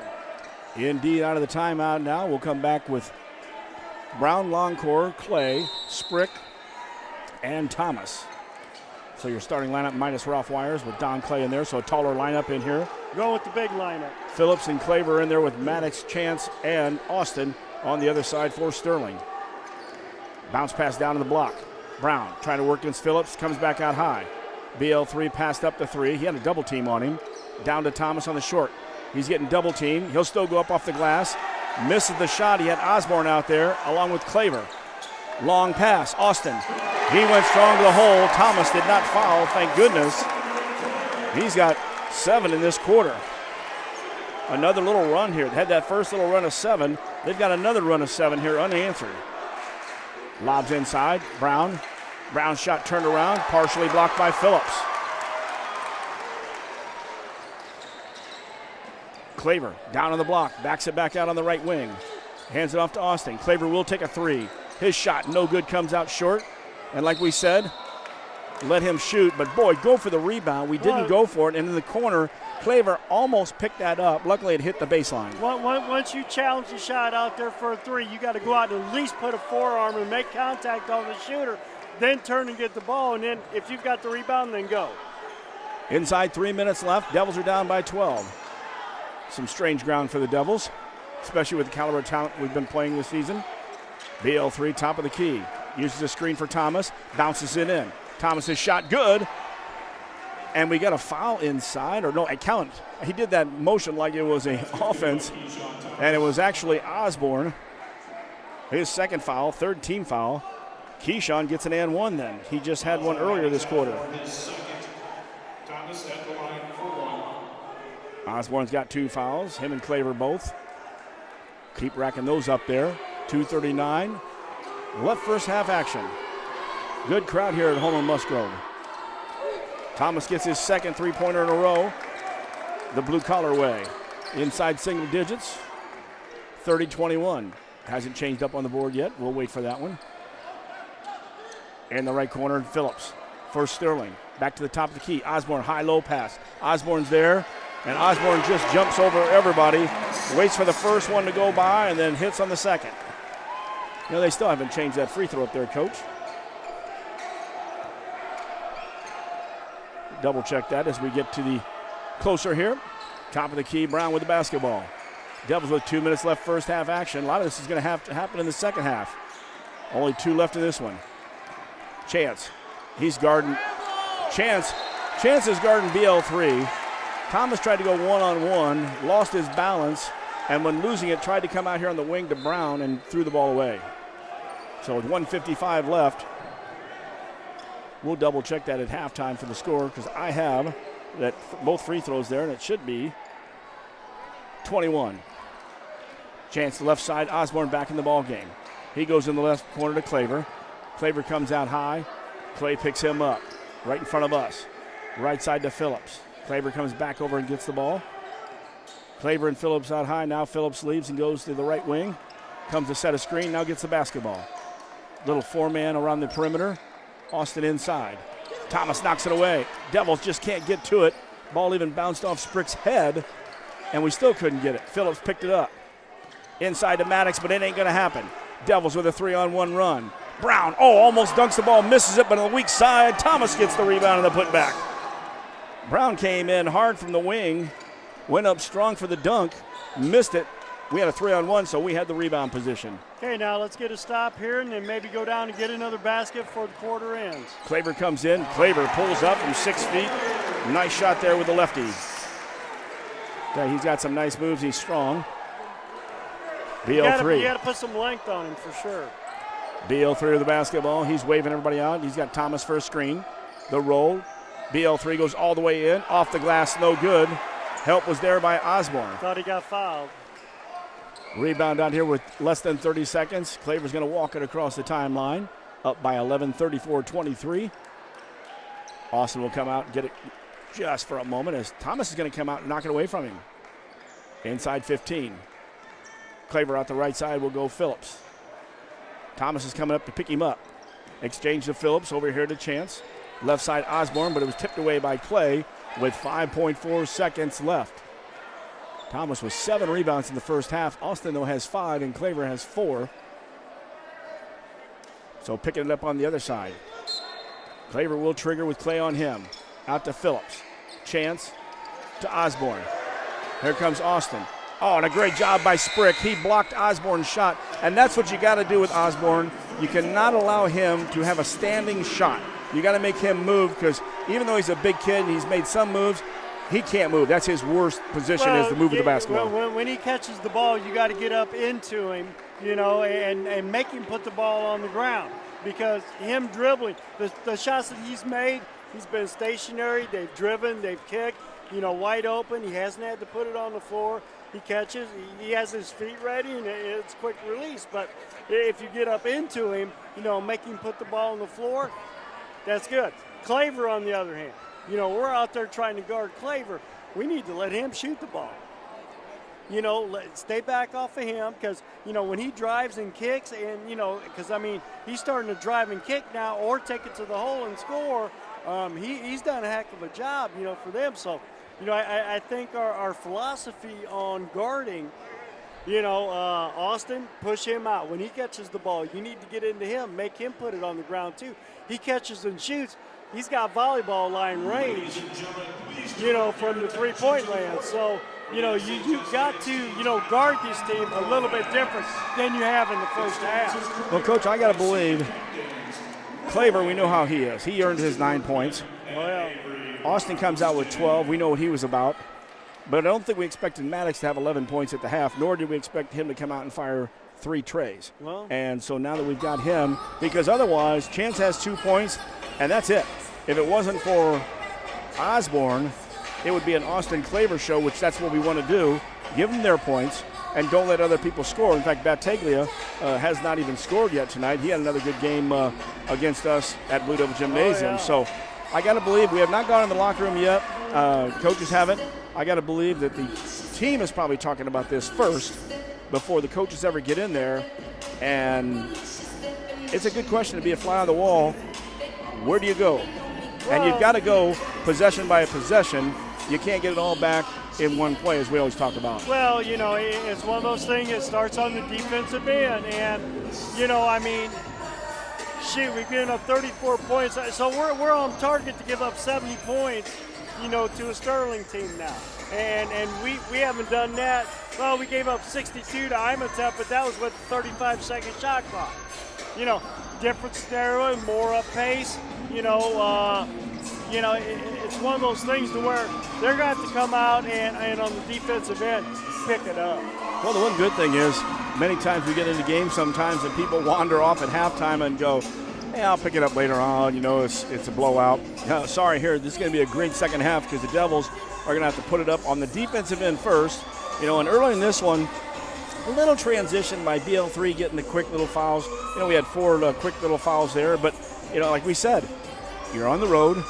Indeed, out of the timeout now. We'll come back with Brown, Longcore, Clay, Sprick, and Thomas. So your starting lineup minus Ralph Wires with Don Clay in there, so a taller lineup in here. Going with the big lineup. Phillips and Claver in there with Maddox, Chance, and Austin on the other side for Sterling. Bounce pass down to the block. Brown trying to work against Phillips, comes back out high. BL3 passed up the 3. He had a double team on him. Down to Thomas on the short. He's getting double teamed. He'll still go up off the glass. Misses the shot. He had Osborne out there along with Claver. Long pass. Austin. He went strong to the hole. Thomas did not foul, thank goodness. He's got 7 in this quarter. Another little run here. They had that first little run of 7. They've got another run of 7 here unanswered. Lobs inside. Brown. Brown's shot turned around, partially blocked by Phillips. Claver down on the block, backs it back out on the right wing. Hands it off to Austin. Claver will take a 3. His shot, no good, comes out short. And like we said, let him shoot. But boy, go for the rebound. We didn't go for it. And in the corner, Claver almost picked that up. Luckily, it hit the baseline. Once you challenge the shot out there for a 3, you got to go out and at least put a forearm and make contact on the shooter. Then turn and get the ball. And then if you've got the rebound, then go. Inside 3 minutes left. Devils are down by 12. Some strange ground for the Devils, especially with the caliber of talent we've been playing this season. BL3, top of the key. Uses a screen for Thomas. Bounces it in. Thomas's shot good. And we got a foul inside. Or no, a count. He did that motion like it was an offense. And it was actually Osborne. His second foul, third team foul. Keyshawn gets an and 1 then. He just had one earlier this quarter. Osborne's got 2 fouls, him and Claver both. Keep racking those up there. 2:39 left first half action. Good crowd here at Homer Musgrove. Thomas gets his second 3-pointer in a row. The blue collar way. Inside single digits. 30-21. Hasn't changed up on the board yet. We'll wait for that one. In the right corner, Phillips for Sterling. Back to the top of the key. Osborne, high-low pass. Osborne's there. And Osborne just jumps over everybody, waits for the first one to go by, and then hits on the second. They still haven't changed that free throw up there, Coach. Double check that as we get to the closer here. Top of the key, Brown with the basketball. Devils with 2 minutes left first half action. A lot of this is going to have to happen in the second half. Only 2 left in this one. Chance. He's guarding. Chance is guarding BL3. Thomas tried to go one-on-one, lost his balance, and when losing it, tried to come out here on the wing to Brown and threw the ball away. So with 1:55 left, we'll double check that at halftime for the score because I have that both free throws there, and it should be 21. Chance to left side, Osborne back in the ball game. He goes in the left corner to Claver. Claver comes out high. Clay picks him up right in front of us. Right side to Phillips. Claver comes back over and gets the ball. Claver and Phillips out high. Now Phillips leaves and goes to the right wing. Comes to set a screen, now gets the basketball. Little four-man around the perimeter. Austin inside. Thomas knocks it away. Devils just can't get to it. Ball even bounced off Sprick's head, and we still couldn't get it. Phillips picked it up. Inside to Maddox, but it ain't going to happen. Devils with a 3-on-1 run. Brown, almost dunks the ball, misses it, but on the weak side, Thomas gets the rebound and the putback. Brown came in hard from the wing, went up strong for the dunk, missed it. We had a 3-on-1, so we had the rebound position. Okay, now let's get a stop here and then maybe go down and get another basket before the quarter ends. Claver comes in. Claver pulls up from 6 feet. Nice shot there with the lefty. Yeah, he's got some nice moves. He's strong. BL3. You got to put some length on him for sure. BL3 with the basketball. He's waving everybody out. He's got Thomas for a screen. The roll. BL3 goes all the way in. Off the glass, no good. Help was there by Osborne. Thought he got fouled. Rebound out here with less than 30 seconds. Claver's going to walk it across the timeline. Up by 11, 34-23. Austin will come out and get it just for a moment as Thomas is going to come out and knock it away from him. Inside 15. Claver out the right side will go Phillips. Thomas is coming up to pick him up. Exchange to Phillips, over here to Chance. Left side Osborne, but it was tipped away by Clay with 5.4 seconds left. Thomas with 7 rebounds in the first half. Austin, though, has 5, and Claver has 4. So picking it up on the other side. Claver will trigger with Clay on him. Out to Phillips. Chance to Osborne. Here comes Austin. Oh, and a great job by Sprick. He blocked Osborne's shot, and that's what you got to do with Osborne. You cannot allow him to have a standing shot. You got to make him move because even though he's a big kid and he's made some moves, he can't move. That's his worst position is to move with the basketball. When he catches the ball, you got to get up into him, and make him put the ball on the ground because him dribbling, the shots that he's made, he's been stationary. They've driven, they've kicked, wide open. He hasn't had to put it on the floor. He catches, he has his feet ready, and it's quick release. But if you get up into him, make him put the ball on the floor, that's good. Claver, on the other hand, we're out there trying to guard Claver. We need to let him shoot the ball. Stay back off of him because, when he drives and kicks and, because, he's starting to drive and kick now or take it to the hole and score. He's done a heck of a job, for them. So, I think our philosophy on guarding, Austin, push him out. When he catches the ball, you need to get into him, make him put it on the ground too. He catches and shoots. He's got volleyball line range, from the three-point land. So, you've got to, guard this team a little bit different than you have in the first half. Well, Coach, I got to believe Claver, we know how he is. He earned his 9 points. Well, Austin comes out with 12. We know what he was about. But I don't think we expected Maddox to have 11 points at the half, nor did we expect him to come out and fire 3 trays. Well, and so now that we've got him, because otherwise Chance has 2 points, and that's it. If it wasn't for Osborne, it would be an Austin Claver show, which that's what we want to do. Give them their points and don't let other people score. In fact, Battaglia has not even scored yet tonight. He had another good game against us at Blue Devil Gymnasium. Oh, yeah. So I got to believe we have not gone in the locker room yet. Coaches haven't. I got to believe that the team is probably talking about this first before the coaches ever get in there. And it's a good question to be a fly on the wall. Where do you go? And you've got to go possession by possession. You can't get it all back in one play, as we always talk about. Well, it's one of those things that starts on the defensive end. And, we've given up 34 points. So we're on target to give up 70 points, to a Sterling team now. And we haven't done that well, we gave up 62 to Imhotep, but that was with the 35-second shot clock. You know, different scenario, more up pace. It's one of those things to where they're going to have to come out and on the defensive end pick it up. Well, the one good thing is many times we get into games sometimes and people wander off at halftime and go, hey, I'll pick it up later on. It's a blowout. Sorry, here, this is going to be a great second half because the Devils are going to have to put it up on the defensive end first. And early in this one, a little transition by BL3 getting the quick little fouls. We had 4 quick little fouls there. But, like we said, you're on the road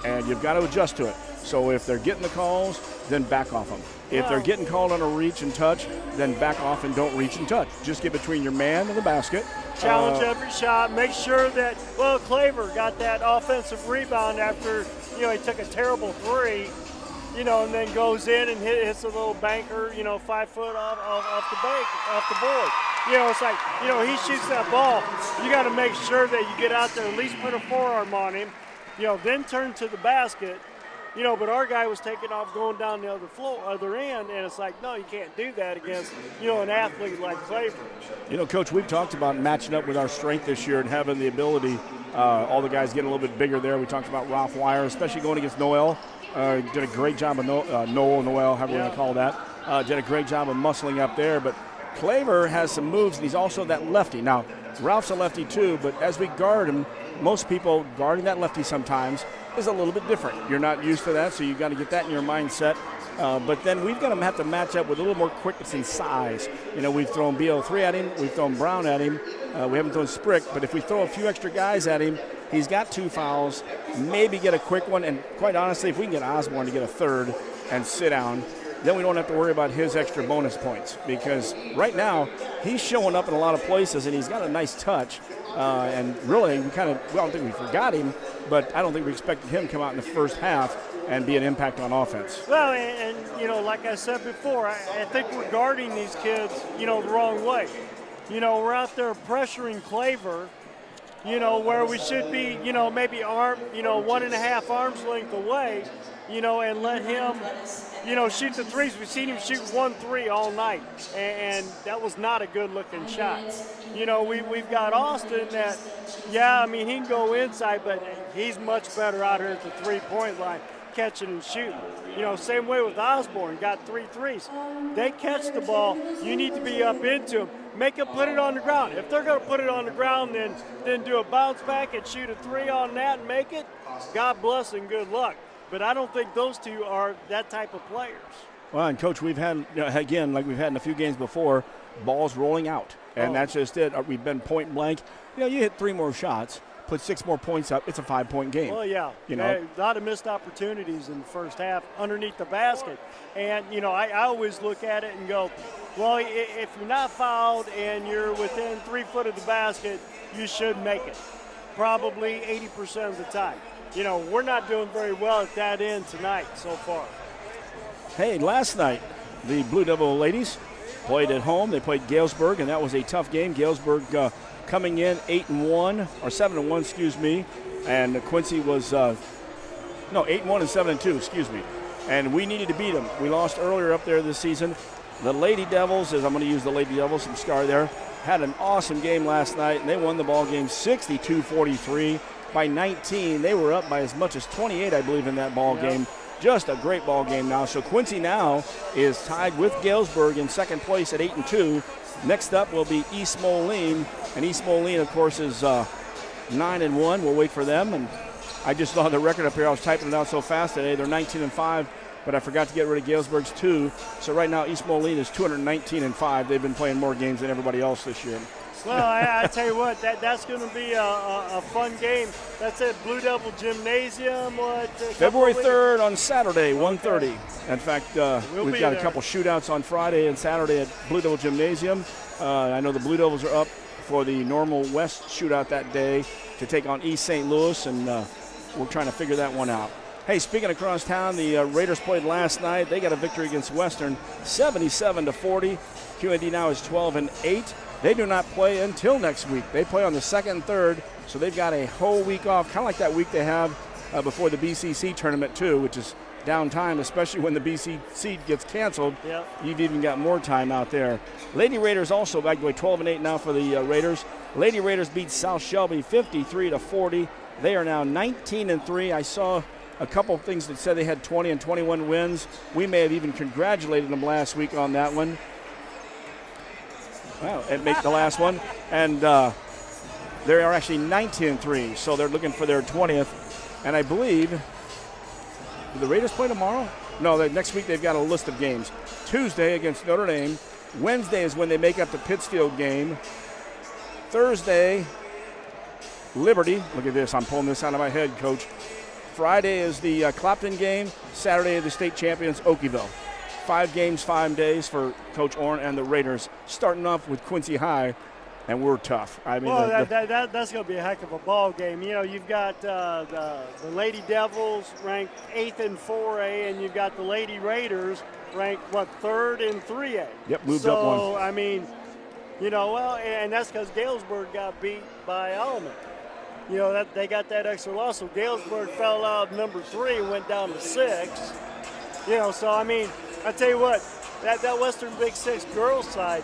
and you've got to adjust to it. So if they're getting the calls, then back off them. If they're getting called on a reach and touch, then back off and don't reach and touch. Just get between your man and the basket. Challenge every shot. Make sure that, Claver got that offensive rebound after, he took a terrible 3, and then goes in and hits a little banker, 5 foot off the board. It's like, he shoots that ball. You got to make sure that you get out there, at least put a forearm on him, then turn to the basket. But our guy was taking off going down the other end, and it's like, no, you can't do that against, an athlete like Claver. Coach, we've talked about matching up with our strength this year and having the ability, all the guys getting a little bit bigger there. We talked about Ralph Wire, especially going against Noel. Did a great job of Noel, however you want to call that. Did a great job of muscling up there, but Claver has some moves, and he's also that lefty. Now, Ralph's a lefty too, but as we guard him, most people guarding that lefty sometimes is a little bit different. You're not used to that, so you've got to get that in your mindset. But then we've got to have to match up with a little more quickness and size. We've thrown BL3 at him. We've thrown Brown at him. We haven't thrown Sprick. But if we throw a few extra guys at him, he's got 2 fouls, maybe get a quick one. And quite honestly, if we can get Osborne to get a 3rd and sit down, then we don't have to worry about his extra bonus points. Because right now, he's showing up in a lot of places, and he's got a nice touch. And really, I don't think we forgot him, but I don't think we expected him to come out in the first half and be an impact on offense. Well, and like I said before, I think we're guarding these kids, the wrong way. We're out there pressuring Claver, where we should be, maybe 1.5 arms length away, and let him, shoot the threes. We've seen him shoot 1-3 all night, and that was not a good-looking shot. We've got Austin that, he can go inside, but he's much better out here at the three-point line, catching and shooting. Same way with Osborne, got 3 threes. They catch the ball, you need to be up into them. Make them put it on the ground. If they're going to put it on the ground, then do a bounce back and shoot a 3 on that and make it, God bless and good luck. But I don't think those two are that type of players. Well, and Coach, we've had, again, like we've had in a few games before, balls rolling out. And that's just it. We've been point blank. You hit 3 more shots, put 6 more points up, it's a 5-point game. Well, yeah. A lot of missed opportunities in the first half underneath the basket. And, I always look at it and go, well, if you're not fouled and you're within 3 foot of the basket, you should make it. Probably 80% of the time. We're not doing very well at that end tonight so far. Hey, last night, the Blue Devil ladies played at home. They played Galesburg, and that was a tough game. Galesburg coming in 8-1, or 7-1, excuse me. And Quincy was, 8-1 and 7-2, excuse me. And we needed to beat them. We lost earlier up there this season. The Lady Devils, as I'm going to use the Lady Devils, some scar there, had an awesome game last night, and they won the ball game 62-43. By 19, they were up by as much as 28, I believe, in that ball game. Just a great ball game now. So Quincy now is tied with Galesburg in second place at 8-2. Next up will be East Moline, and East Moline, of course, is 9-1. We'll wait for them. And I just saw the record up here. I was typing it out so fast today. They're 19-5, but I forgot to get rid of Galesburg's 2. So right now, East Moline is 219-5. They've been playing more games than everybody else this year. Well, I tell you what, that's going to be a fun game. That's at Blue Devil Gymnasium. February 3rd on Saturday, 1:30. In fact, we've got a couple shootouts on Friday and Saturday at Blue Devil Gymnasium. I know the Blue Devils are up for the Normal West shootout that day to take on East St. Louis, and we're trying to figure that one out. Hey, speaking of across town, the Raiders played last night. They got a victory against Western, 77-40. QND now is 12-8. They do not play until next week. They play on the 2nd and 3rd, so they've got a whole week off, kind of like that week they have before the BCC tournament too, which is down time, especially when the BC seed gets canceled. Yep. You've even got more time out there. Lady Raiders also back to 12-8 now for the Raiders. Lady Raiders beat South Shelby 53-40. They are now 19-3. I saw a couple of things that said they had 20 and 21 wins. We may have even congratulated them last week on that one. Well, it made the last one. And they are actually 19-3, so they're looking for their 20th. And I believe, do the Raiders play tomorrow? No, next week they've got a list of games. Tuesday against Notre Dame. Wednesday is when they make up the Pittsfield game. Thursday, Liberty. Look at this. I'm pulling this out of my head, Coach. Friday is the Clopton game. Saturday, the state champions, Okieville. 5 games, 5 days for Coach Orrin and the Raiders, starting off with Quincy High, and we're tough. I mean, well, that's going to be a heck of a ball game. You know, you've got the Lady Devils ranked 8th in 4A, and you've got the Lady Raiders ranked, 3rd in 3A. Yep, moved up one. So, I mean, you know, well, and that's because Galesburg got beat by Element. You know, that they got that extra loss, so Galesburg fell out number 3 and went down to 6. You know, so, I mean, I tell you what, that Western Big 6 girls side,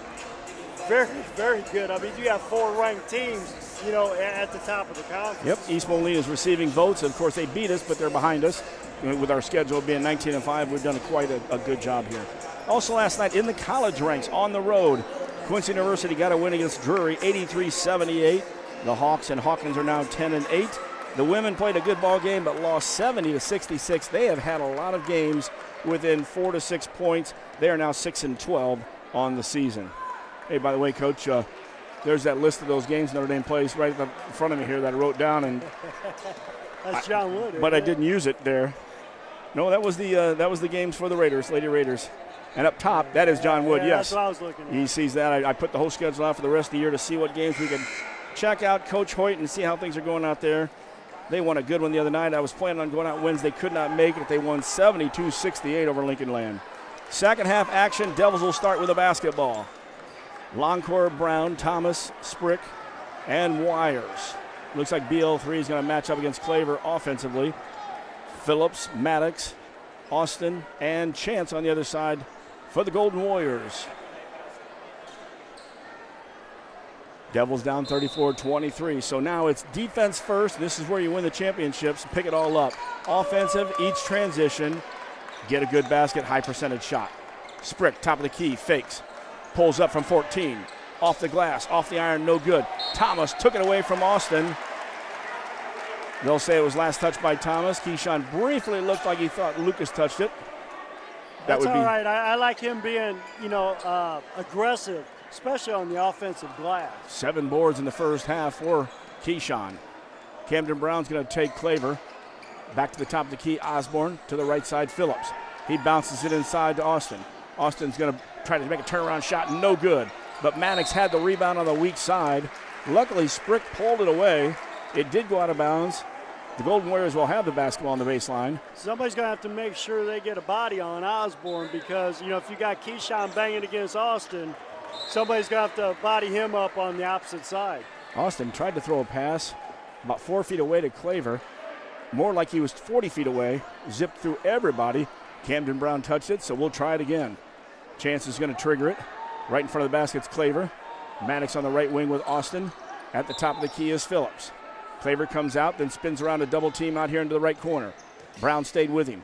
very, very good. I mean, you have 4 ranked teams, you know, at the top of the conference. Yep, East Moline is receiving votes. Of course, they beat us, but they're behind us. With our schedule being 19-5, we've done quite a good job here. Also last night in the college ranks on the road, Quincy University got a win against Drury, 83-78. The Hawks and Hawkins are now 10-8. The women played a good ball game but lost 70-66. They have had a lot of games within 4 to 6 points. They are now 6-12 on the season. Hey, by the way, Coach, there's that list of those games Notre Dame plays right in front of me here that I wrote down, and that's John Wood. But I didn't use it there. No, that was the games for the Raiders, Lady Raiders. And up top, that is John Wood. Yeah, yes, that's what I was looking at. He sees that. I put the whole schedule out for the rest of the year to see what games we could check out Coach Hoyt and see how things are going out there. They won a good one the other night. I was planning on going out Wednesday, could not make it. They won 72-68 over Lincoln Land. Second half action, Devils will start with a basketball. Longcore, Brown, Thomas, Sprick, and Wires. Looks like BL3 is going to match up against Claver offensively. Phillips, Maddox, Austin, and Chance on the other side for the Golden Warriors. Devils down 34-23. So now it's defense first. This is where you win the championships. Pick it all up. Offensive, each transition. Get a good basket, high percentage shot. Sprick, top of the key, fakes. Pulls up from 14. Off the glass, off the iron, no good. Thomas took it away from Austin. They'll say it was last touched by Thomas. Keyshawn briefly looked like he thought Lucas touched it. That's all right. I like him being, aggressive, especially on the offensive glass. 7 boards in the first half for Keyshawn. Camden Brown's going to take Claver. Back to the top of the key, Osborne. To the right side, Phillips. He bounces it inside to Austin. Austin's going to try to make a turnaround shot, no good. But Maddox had the rebound on the weak side. Luckily, Sprick pulled it away. It did go out of bounds. The Golden Warriors will have the basketball on the baseline. Somebody's going to have to make sure they get a body on Osborne because, if you got Keyshawn banging against Austin, somebody's going to have to body him up on the opposite side. Austin tried to throw a pass about 4 feet away to Claver. More like he was 40 feet away. Zipped through everybody. Camden Brown touched it, so we'll try it again. Chance is going to trigger it. Right in front of the basket's Claver. Maddox on the right wing with Austin. At the top of the key is Phillips. Claver comes out, then spins around a double team out here into the right corner. Brown stayed with him.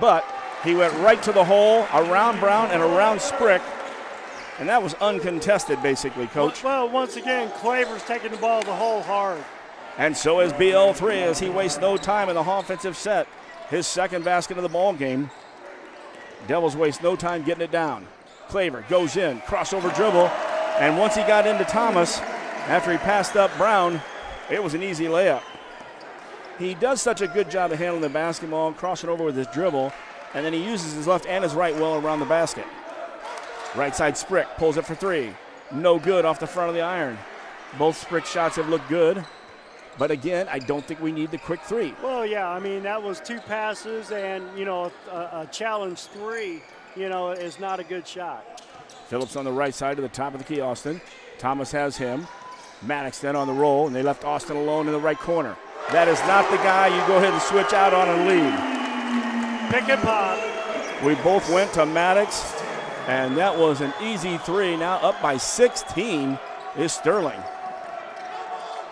But he went right to the hole, around Brown and around Sprick. And that was uncontested, basically, Coach. Well, once again, Claver's taking the ball the hole hard. And so is BL3 as he wastes no time in the offensive set. His second basket of the ball game. Devils waste no time getting it down. Claver goes in, crossover dribble, and once he got into Thomas, after he passed up Brown, it was an easy layup. He does such a good job of handling the basketball, crossing over with his dribble, and then he uses his left and his right well around the basket. Right side Sprick pulls it for 3. No good off the front of the iron. Both Sprick shots have looked good. But again, I don't think we need the quick 3. Well, yeah, that was 2 passes and, a challenge 3, is not a good shot. Phillips on the right side to the top of the key, Austin. Thomas has him. Maddox then on the roll, and they left Austin alone in the right corner. That is not the guy you go ahead and switch out on and lead. Pick and pop. We both went to Maddox, and that was an easy three. Now up by 16 is Sterling.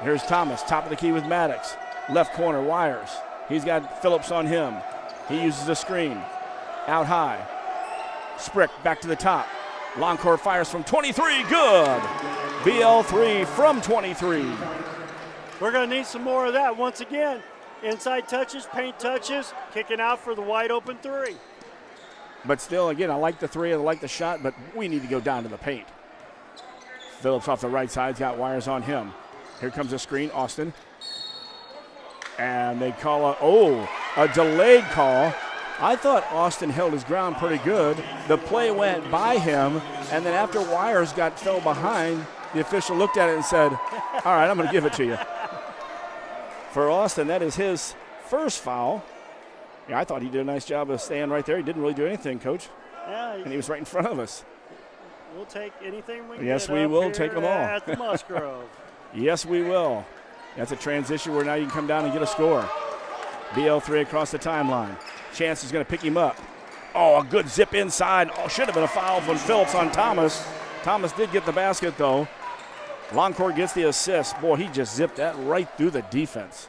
Here's Thomas, top of the key with Maddox. Left corner, Wires. He's got Phillips on him. He uses a screen. Out high. Sprick back to the top. Longcore fires from 23, good. BL3 from 23. We're going to need some more of that. Once again, inside touches, paint touches, kicking out for the wide open three. But still, again, I like the three, I like the shot, but we need to go down to the paint. Phillips off the right side's got Wires on him. Here comes a screen, Austin. And they call a delayed call. I thought Austin held his ground pretty good. The play went by him, and then after Wires fell behind, the official looked at it and said, all right, I'm going to give it to you. For Austin, that is his first foul. Yeah, I thought he did a nice job of staying right there. He didn't really do anything, Coach. Yeah, and he was right in front of us. We'll take anything we can Yes, get we up will here take them all. At the Musgrove. Yes, we will. That's a transition where now you can come down and get a score. BL3 across the timeline. Chance is going to pick him up. Oh, a good zip inside. Oh, should have been a foul from Phillips on Thomas. Thomas did get the basket, though. Longcore gets the assist. Boy, he just zipped that right through the defense.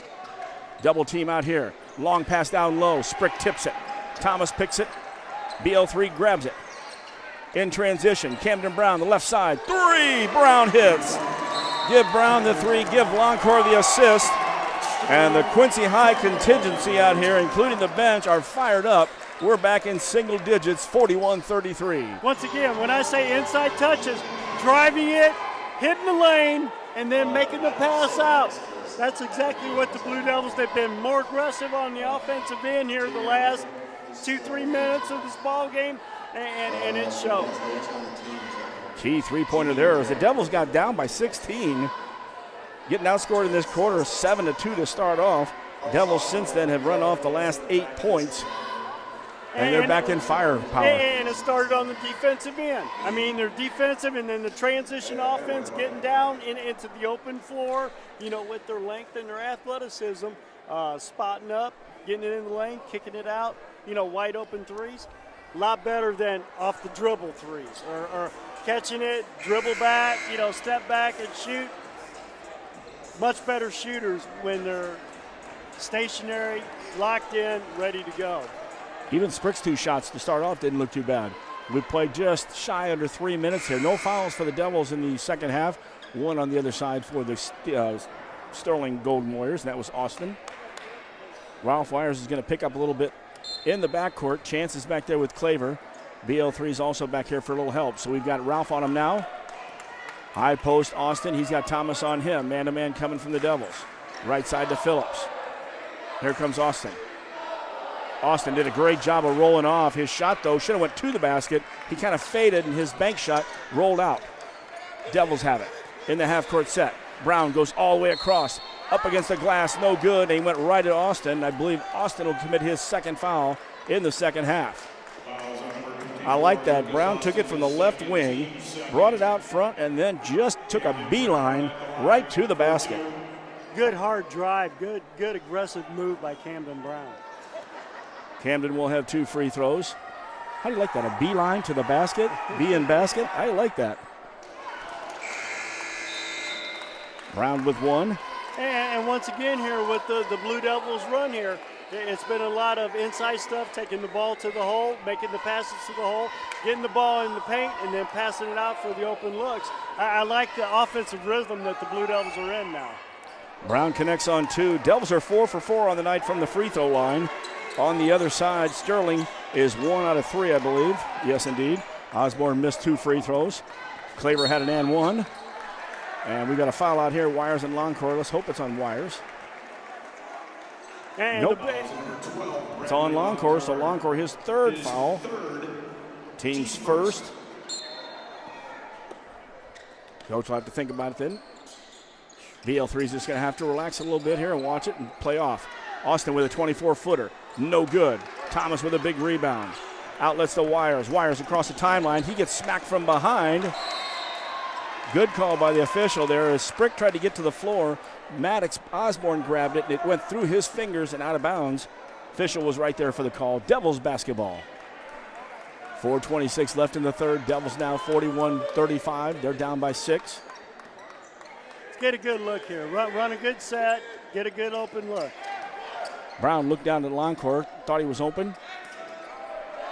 Double team out here. Long pass down low. Sprick tips it. Thomas picks it. BL3 grabs it. In transition, Camden Brown, the left side. Three, Brown hits. Give Brown the three, give Longcore the assist. And the Quincy High contingency out here, including the bench, are fired up. We're back in single digits, 41-33. Once again, when I say inside touches, driving it, hitting the lane, and then making the pass out. That's exactly what the Blue Devils, they've been more aggressive on the offensive end here the last 2-3 minutes of this ball game, and it shows. Key three-pointer there as the Devils got down by 16. Getting outscored in this quarter, 7-2 to start off. Devils since then have run off the last 8 points. And they're back in firepower. And it started on the defensive end. I mean, they're defensive, and then the transition offense getting down into the open floor, with their length and their athleticism, spotting up, getting it in the lane, kicking it out, wide open threes. A lot better than off the dribble threes or catching it, dribble back, step back and shoot. Much better shooters when they're stationary, locked in, ready to go. Even Sprick's 2 shots to start off didn't look too bad. We played just shy under 3 minutes here. No fouls for the Devils in the second half. One on the other side for the Sterling Golden Warriors, and that was Austin. Ralph Wires is going to pick up a little bit in the backcourt. Chance is back there with Claver. BL3 is also back here for a little help. So we've got Ralph on him now. High post, Austin. He's got Thomas on him. Man-to-man coming from the Devils. Right side to Phillips. Here comes Austin. Austin did a great job of rolling off. His shot, though, should have went to the basket. He kind of faded, and his bank shot rolled out. Devils have it in the half-court set. Brown goes all the way across. Up against the glass, no good. And he went right at Austin. I believe Austin will commit his second foul in the second half. I like that. Brown took it from the left wing, brought it out front, and then just took a beeline right to the basket. Good hard drive, good aggressive move by Camden Brown. Camden will have 2 free throws. How do you like that? A beeline to the basket? Be in basket? I like that. Brown with 1. And once again here with the Blue Devils run here, it's been a lot of inside stuff, taking the ball to the hole, making the passes to the hole, getting the ball in the paint, and then passing it out for the open looks. I like the offensive rhythm that the Blue Devils are in now. Brown connects on 2. Devils are 4 for 4 on the night from the free throw line. On the other side, Sterling is 1 out of 3, I believe. Yes, indeed. Osborne missed 2 free throws. Claver had an and 1. And we got a foul out here, Wires and Longcore. Let's hope it's on Wires. And nope. It's on Longcore, so Longcore his 3rd foul. Team's first. Coach will have to think about it then. BL3 is just going to have to relax a little bit here and watch it and play off. Austin with a 24-footer. No good. Thomas with a big rebound. Outlets to Wires. Wires across the timeline. He gets smacked from behind. Good call by the official there as Sprick tried to get to the floor. Maddox Osborne grabbed it, and it went through his fingers and out of bounds. Official was right there for the call. Devils basketball. 4:26 left in the third. Devils now 41-35. They're down by 6. Let's get a good look here. Run a good set. Get a good open look. Brown looked down at Loncourt, thought he was open,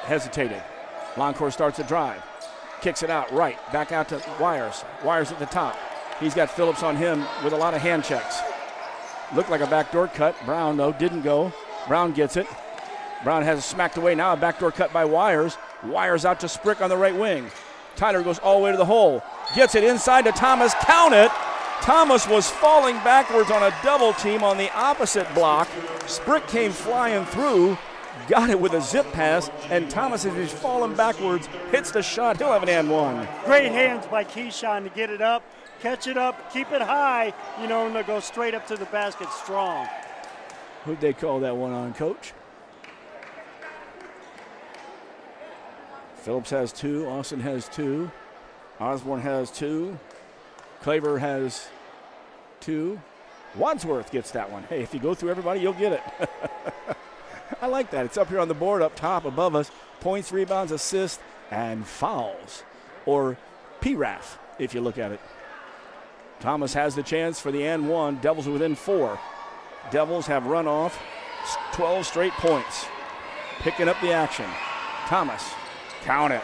hesitated. Loncourt starts a drive, kicks it out right, back out to Wires. Wires at the top. He's got Phillips on him with a lot of hand checks. Looked like a backdoor cut. Brown, though, didn't go. Brown gets it. Brown has it smacked away now. A backdoor cut by Wires. Wires out to Sprick on the right wing. Tyler goes all the way to the hole. Gets it inside to Thomas. Count it. Thomas was falling backwards on a double team on the opposite block. Sprick came flying through, got it with a zip pass, and Thomas, as he's falling backwards, hits the shot. He'll have an and one. Great hands by Keyshawn to get it up, catch it up, keep it high, and to go straight up to the basket strong. Who'd they call that one on, Coach? Phillips has 2. Austin has 2. Osborne has 2. Claver has 2. Wadsworth gets that one. Hey, if you go through everybody, you'll get it. I like that. It's up here on the board up top above us. Points, rebounds, assists, and fouls. Or PRAF, if you look at it. Thomas has the chance for the and one. Devils are within 4. Devils have run off 12 straight points. Picking up the action. Thomas, count it.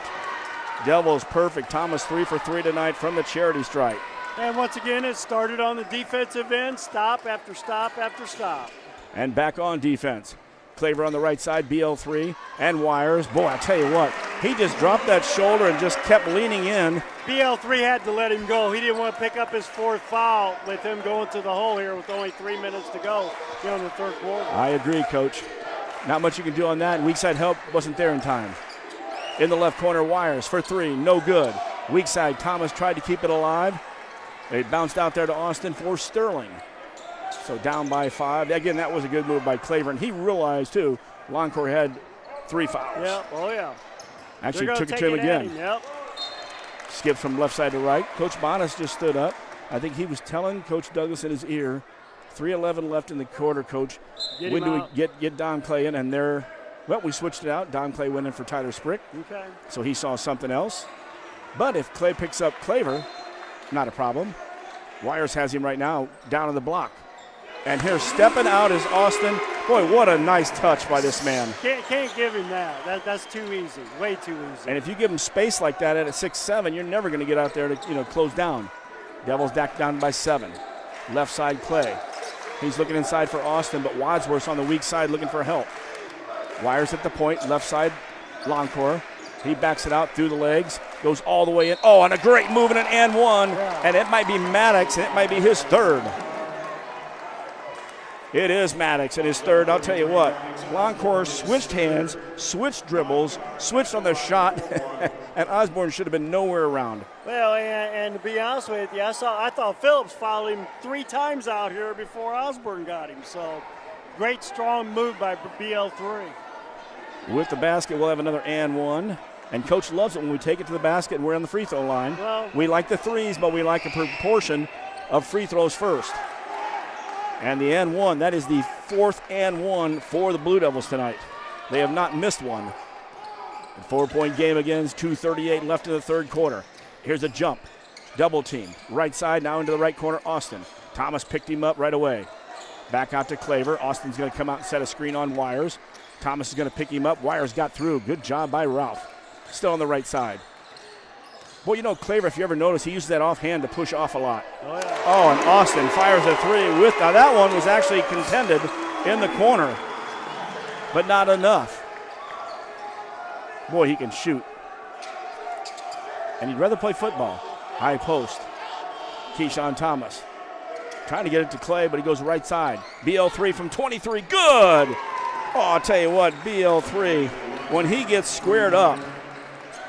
Devils perfect. Thomas 3 for 3 tonight from the charity stripe. And once again, it started on the defensive end, stop after stop after stop. And back on defense. Claver on the right side, BL3, and Wires. Boy, I tell you what, he just dropped that shoulder and just kept leaning in. BL3 had to let him go. He didn't want to pick up his 4th foul with him going to the hole here with only 3 minutes to go in the third quarter. I agree, Coach. Not much you can do on that. Weak side help wasn't there in time. In the left corner, Wires for 3, no good. Weak side, Thomas tried to keep it alive. It bounced out there to Austin for Sterling. So down by 5. Again, that was a good move by Claver. And he realized, too, Loncourt had 3 fouls. Yep, oh yeah. Actually took it to him again. Yep. Skipped from left side to right. Coach Bonas just stood up. I think he was telling Coach Douglas in his ear, 3:11 left in the quarter, Coach. When do we get Don Clay in? And there, well, we switched it out. Don Clay went in for Tyler Sprick. Okay. So he saw something else. But if Clay picks up Claver, not a problem. Wires has him right now down on the block. And here stepping out is Austin. Boy, what a nice touch by this man. Can't give him that. That's too easy, way too easy. And if you give him space like that at a 6'7", you're never going to get out there to close down. Devils back down by 7. Left side Clay. He's looking inside for Austin, but Wadsworth's on the weak side looking for help. Wires at the point, left side Loncourt. He backs it out through the legs, goes all the way in. Oh, and a great move and one. Yeah. And it might be Maddox, and it might be his 3rd. It is Maddox and his 3rd. I'll tell you what, Loncourt switched hands, switched dribbles, switched on the shot, and Osborne should have been nowhere around. Well, and to be honest with you, I thought Phillips fouled him 3 times out here before Osborne got him. So, great strong move by BL3. With the basket, we'll have another and one. And Coach loves it when we take it to the basket and we're on the free throw line. Well, we like the 3s, but we like a proportion of free throws first. And the and one, that is the 4th and one for the Blue Devils tonight. They have not missed one. A 4-point game again, 2:38 left in the third quarter. Here's a jump, double team. Right side, now into the right corner, Austin. Thomas picked him up right away. Back out to Claver. Austin's going to come out and set a screen on Wires. Thomas is going to pick him up. Wires got through. Good job by Ralph. Still on the right side. Boy, Claver, if you ever notice, he uses that offhand to push off a lot. Oh, yeah. Oh, and Austin fires a 3 with, now that one was actually contended in the corner, but not enough. Boy, he can shoot. And he'd rather play football. High post. Keyshawn Thomas trying to get it to Clay, but he goes right side. BL3 from 23, good! Oh, I'll tell you what, BL3, when he gets squared up,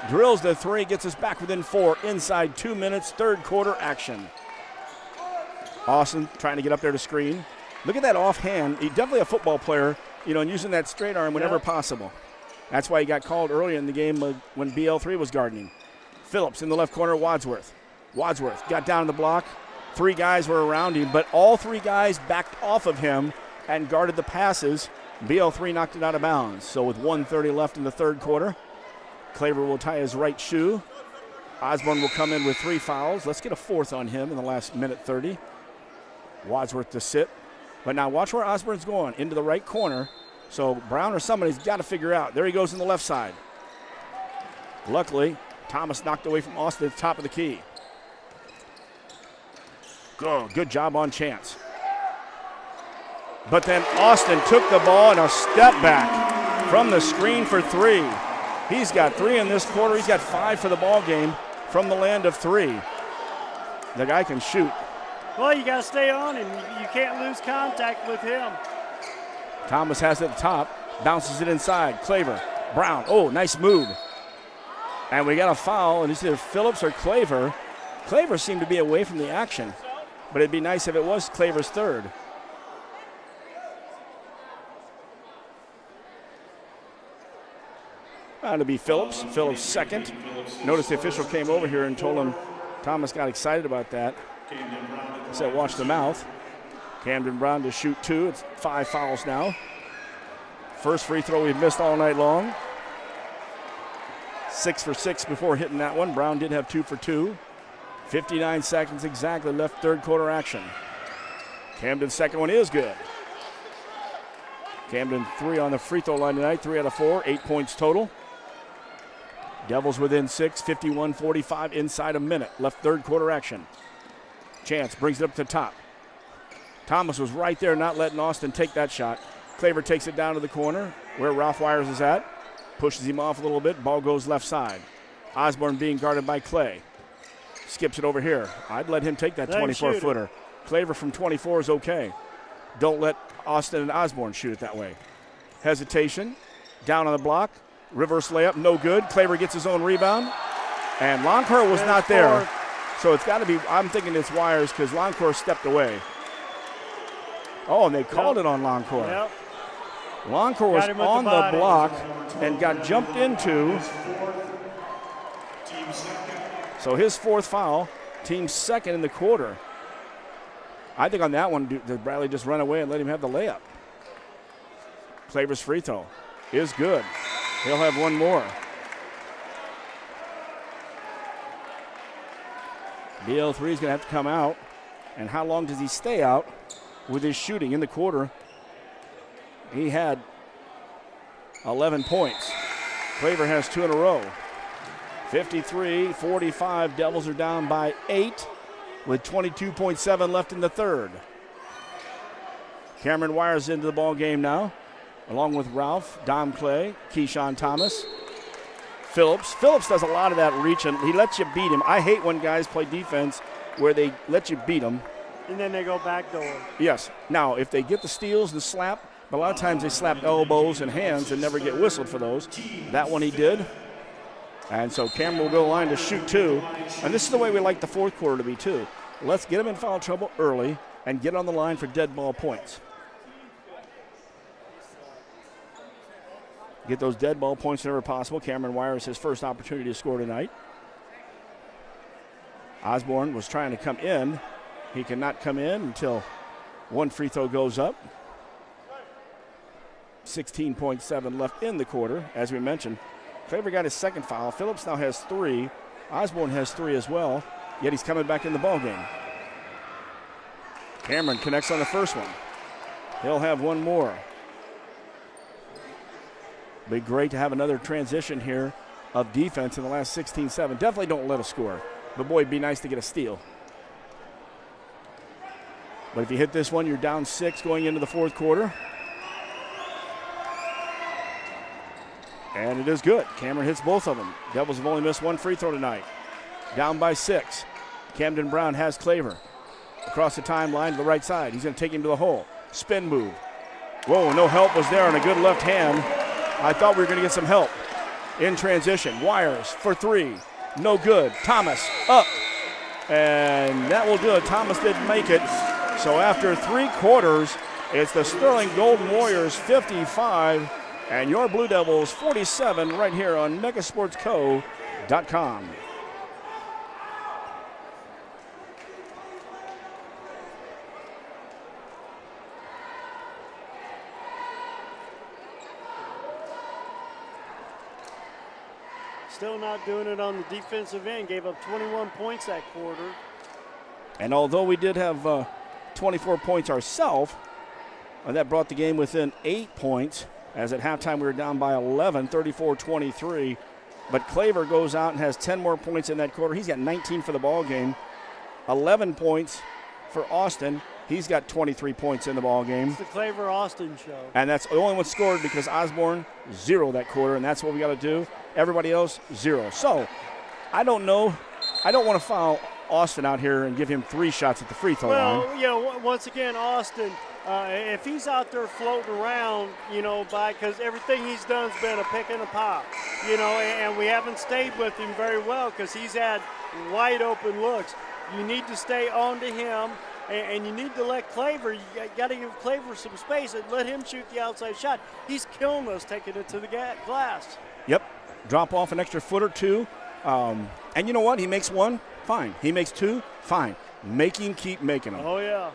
drills the 3, gets us back within 4, inside 2 minutes, third quarter action. Austin trying to get up there to screen. Look at that offhand. He's definitely a football player, and using that straight arm whenever possible. That's why he got called earlier in the game when BL3 was guarding. Phillips in the left corner, Wadsworth. Wadsworth got down the block. 3 guys were around him, but all 3 guys backed off of him and guarded the passes BL3 knocked it out of bounds. So with 1:30 left in the third quarter, Claver will tie his right shoe. Osborne will come in with 3 fouls. Let's get a 4th on him in the last minute 30. Wadsworth to sit. But now watch where Osborne's going, into the right corner. So Brown or somebody's got to figure out. There he goes in the left side. Luckily, Thomas knocked away from Austin at the top of the key. Good job on Chance. But then Austin took the ball and a step back from the screen for 3. He's got 3 in this quarter. He's got 5 for the ball game from the land of 3. The guy can shoot. Well, you got to stay on him. You can't lose contact with him. Thomas has it at the top, bounces it inside. Claver, Brown, oh, nice move. And we got a foul, and it's either Phillips or Claver. Claver seemed to be away from the action, but it'd be nice if it was Claver's 3rd. To be Phillips 2nd. Notice the official came over here and told him Thomas got excited about that. He said, watch the mouth. Camden Brown to shoot 2. It's 5 fouls now. First free throw we've missed all night long. 6 for 6 before hitting that one. Brown did have 2 for 2. 59 seconds exactly left third quarter action. Camden's second one is good. Camden 3 on the free throw line tonight, 3 out of 4, 8 points total. Devils within 6, 51-45 inside a minute. Left third quarter action. Chance brings it up to the top. Thomas was right there not letting Austin take that shot. Claver takes it down to the corner where Ralph Wires is at. Pushes him off a little bit. Ball goes left side. Osborne being guarded by Clay. Skips it over here. I'd let him take that 24-footer. Claver from 24 is okay. Don't let Austin and Osborne shoot it that way. Hesitation. Down on the block. Reverse layup, no good. Claver gets his own rebound. And Loncourt was not there. So it's got to be, I'm thinking it's Wires because Loncourt stepped away. Oh, and they called it on Loncourt. Yep. Loncourt was on the block and got jumped into. So his 4th foul, team 2nd in the quarter. I think on that one, did Bradley just run away and let him have the layup? Claver's free throw is good. He'll have one more. BL3 is going to have to come out. And how long does he stay out with his shooting in the quarter? He had 11 points. Claver has 2 in a row. 53-45. Devils are down by 8 with 22.7 left in the third. Cameron Wires into the ball game now, along with Ralph, Dom Clay, Keyshawn Thomas, Phillips. Phillips does a lot of that reach, and he lets you beat him. I hate when guys play defense where they let you beat them. And then they go backdoor. Yes. Now, if they get the steals and slap, but a lot of times they slap elbows and hands and never get whistled for those. That one he did. And so Cameron will go line to shoot 2. And this is the way we like the fourth quarter to be, too. Let's get them in foul trouble early and get on the line for dead ball points. Get those dead ball points whenever possible. Cameron Wires his first opportunity to score tonight. Osborne was trying to come in. He cannot come in until one free throw goes up. 16.7 left in the quarter, as we mentioned. Claver got his second foul. Phillips now has 3. Osborne has 3 as well, yet he's coming back in the ball game. Cameron connects on the first one. He'll have one more. Be great to have another transition here of defense in the last 16-7. Definitely don't let us score, but boy, it'd be nice to get a steal. But if you hit this one, you're down 6 going into the fourth quarter. And it is good. Cameron hits both of them. Devils have only missed one free throw tonight. Down by 6. Camden Brown has Claver. Across the timeline to the right side. He's going to take him to the hole. Spin move. Whoa, no help was there on a good left hand. I thought we were going to get some help. In transition. Wires for 3. No good. Thomas up. And that will do it. Thomas didn't make it. So after 3 quarters, it's the Sterling Golden Warriors 55 and your Blue Devils 47 right here on megasportsco.com. Still not doing it on the defensive end. Gave up 21 points that quarter. And although we did have 24 points ourselves, that brought the game within 8 points, as at halftime we were down by 11, 34-23. But Claver goes out and has 10 more points in that quarter. He's got 19 for the ball game. 11 points for Austin. He's got 23 points in the ball game. It's the Claver-Austin show. And that's the only one scored because Osborne, 0 that quarter, and that's what we got to do. Everybody else, 0. So, I don't know. I don't want to foul Austin out here and give him 3 shots at the free throw line. Well, you know, once again, Austin, if he's out there floating around, you know, because everything he's done has been a pick and a pop, you know, and we haven't stayed with him very well because he's had wide open looks. You need to stay on to him, and you need to let Claver, you got to give Claver some space and let him shoot the outside shot. He's killing us taking it to the glass. Yep. Drop off an extra foot or 2. And you know what? He makes 1, fine. He makes 2, fine. Make him keep making them. Oh, yeah.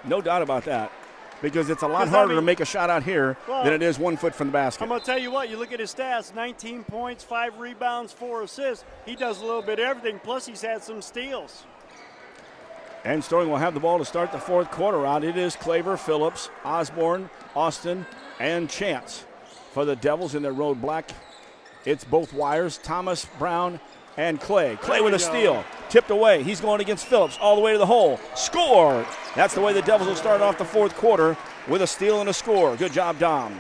No doubt about that. Because it's a lot harder to make a shot out here than it is 1 foot from the basket. I'm going to tell you what, you look at his stats, 19 points, 5 rebounds, 4 assists. He does a little bit of everything, plus he's had some steals. And Sterling will have the ball to start the 4th quarter out. It is Claver, Phillips, Osborne, Austin, and Chance for the Devils in their road black. It's both Wires, Thomas, Brown, and Clay. Clay with a steal. Tipped away. He's going against Phillips all the way to the hole. Score! That's the way the Devils will start off the 4th quarter with a steal and a score. Good job, Dom.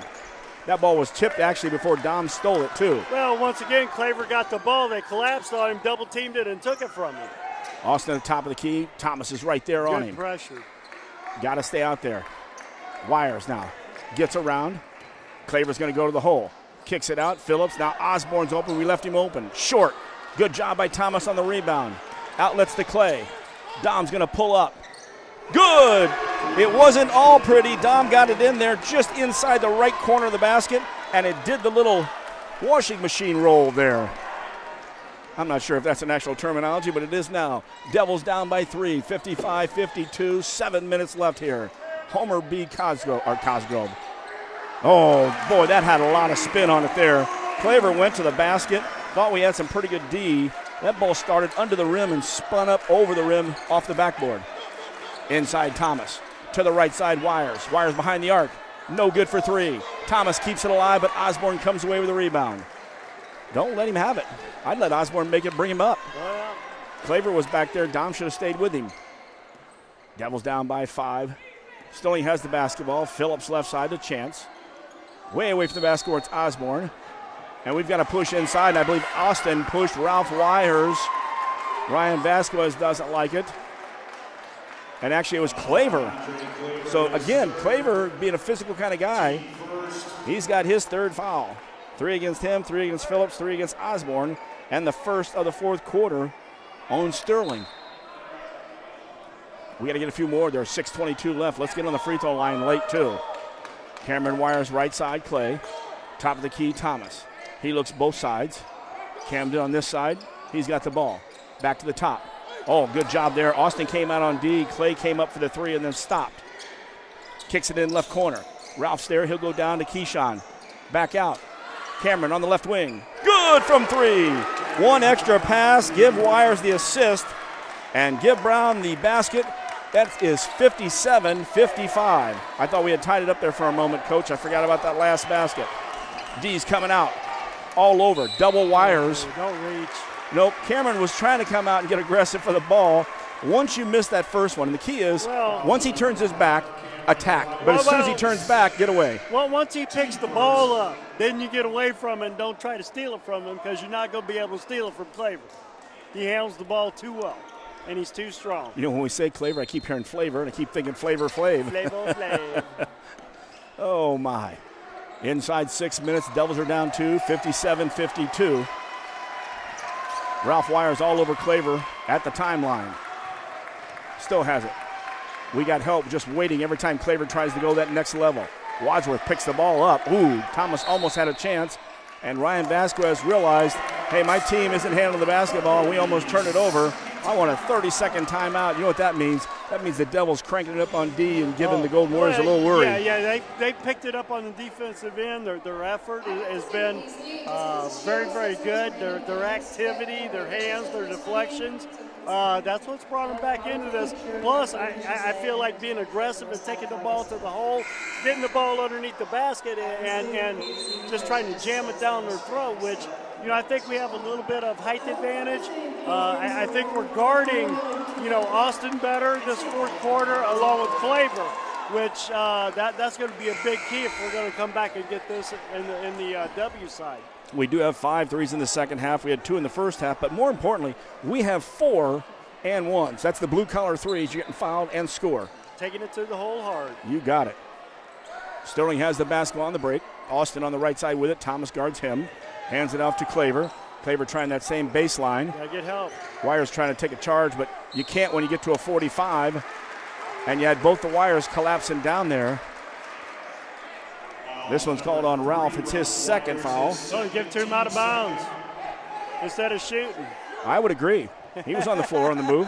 That ball was tipped actually before Dom stole it too. Well, once again, Claver got the ball. They collapsed on him, double-teamed it, and took it from him. Austin at the top of the key. Thomas is right there on him. Good pressure. Got to stay out there. Wires now. Gets around. Claver's going to go to the hole. Kicks it out. Phillips. Now Osborne's open. We left him open. Short. Good job by Thomas on the rebound. Outlets to Clay. Dom's going to pull up. Good! It wasn't all pretty. Dom got it in there just inside the right corner of the basket, and it did the little washing machine roll there. I'm not sure if that's an actual terminology, but it is now. Devils down by 3, 55-52, 7 minutes left here. Homer B. Cosgrove. Oh, boy, that had a lot of spin on it there. Claver went to the basket, thought we had some pretty good D. That ball started under the rim and spun up over the rim off the backboard. Inside Thomas. To the right side, Wires. Wires behind the arc. No good for 3. Thomas keeps it alive, but Osborne comes away with the rebound. Don't let him have it. I'd let Osborne make it, bring him up. Well, Claver was back there. Dom should have stayed with him. Devils down by 5. Stilling has the basketball. Phillips left side to Chance. Way away from the basketball, it's Osborne. And we've got to push inside. And I believe Austin pushed Ralph Wires. Ryan Vasquez doesn't like it. And actually it was Claver. So again, Claver being a physical kind of guy, he's got his 3rd foul. 3 against him, 3 against Phillips, 3 against Osborne, and the first of the 4th quarter on Sterling. We got to get a few more. There's 6:22 left. Let's get on the free throw line late too. Cameron Wires right side, Clay. Top of the key, Thomas. He looks both sides. Camden on this side. He's got the ball. Back to the top. Oh, good job there. Austin came out on D. Clay came up for the 3 and then stopped. Kicks it in left corner. Ralph's there. He'll go down to Keyshawn. Back out. Cameron on the left wing. Good from 3. 1 extra pass. Give Wires the assist and give Brown the basket. That is 57-55. I thought we had tied it up there for a moment, Coach. I forgot about that last basket. D's coming out all over. Double Wires. Don't reach. Nope. Cameron was trying to come out and get aggressive for the ball. Once you miss that first one, and the key is once he turns his back, attack. But as soon as he turns back, get away. Well, once he picks the ball up, then you get away from him and don't try to steal it from him because you're not going to be able to steal it from Claver. He handles the ball too well, and he's too strong. You know, when we say Claver, I keep hearing flavor, and I keep thinking Flavor Flav. Flavor Flav. Oh, my. Inside 6 minutes, Devils are down 2, 57-52. Ralph Wires all over Claver at the timeline. Still has it. We got help just waiting every time Claver tries to go that next level. Wadsworth picks the ball up. Ooh, Thomas almost had a chance. And Ryan Vasquez realized, hey, my team isn't handling the basketball. We almost turned it over. I want a 30-second timeout. You know what that means? That means the Devils cranking it up on D and giving the Golden Warriors a little worry. Yeah, they picked it up on the defensive end. Their effort has been very, very good. Their activity, their hands, their deflections. That's what's brought them back into this. Plus, I feel like being aggressive and taking the ball to the hole, getting the ball underneath the basket, and just trying to jam it down their throat, which, I think we have a little bit of height advantage. I think we're guarding, Austin better this fourth quarter along with Claver, which that's going to be a big key if we're going to come back and get this in the W side. We do have 5 threes in the second half. We had 2 in the first half, but more importantly, we have 4 and 1s. That's the blue-collar threes. You're getting fouled and score. Taking it to the hole hard. You got it. Sterling has the basketball on the break. Austin on the right side with it. Thomas guards him. Hands it off to Claver. Claver trying that same baseline. Gotta get help. Wires trying to take a charge, but you can't when you get to a 45. And you had both the wires collapsing down there. This one's called on Ralph. It's his second foul. So give it to him out of bounds instead of shooting. I would agree. He was on the floor on the move.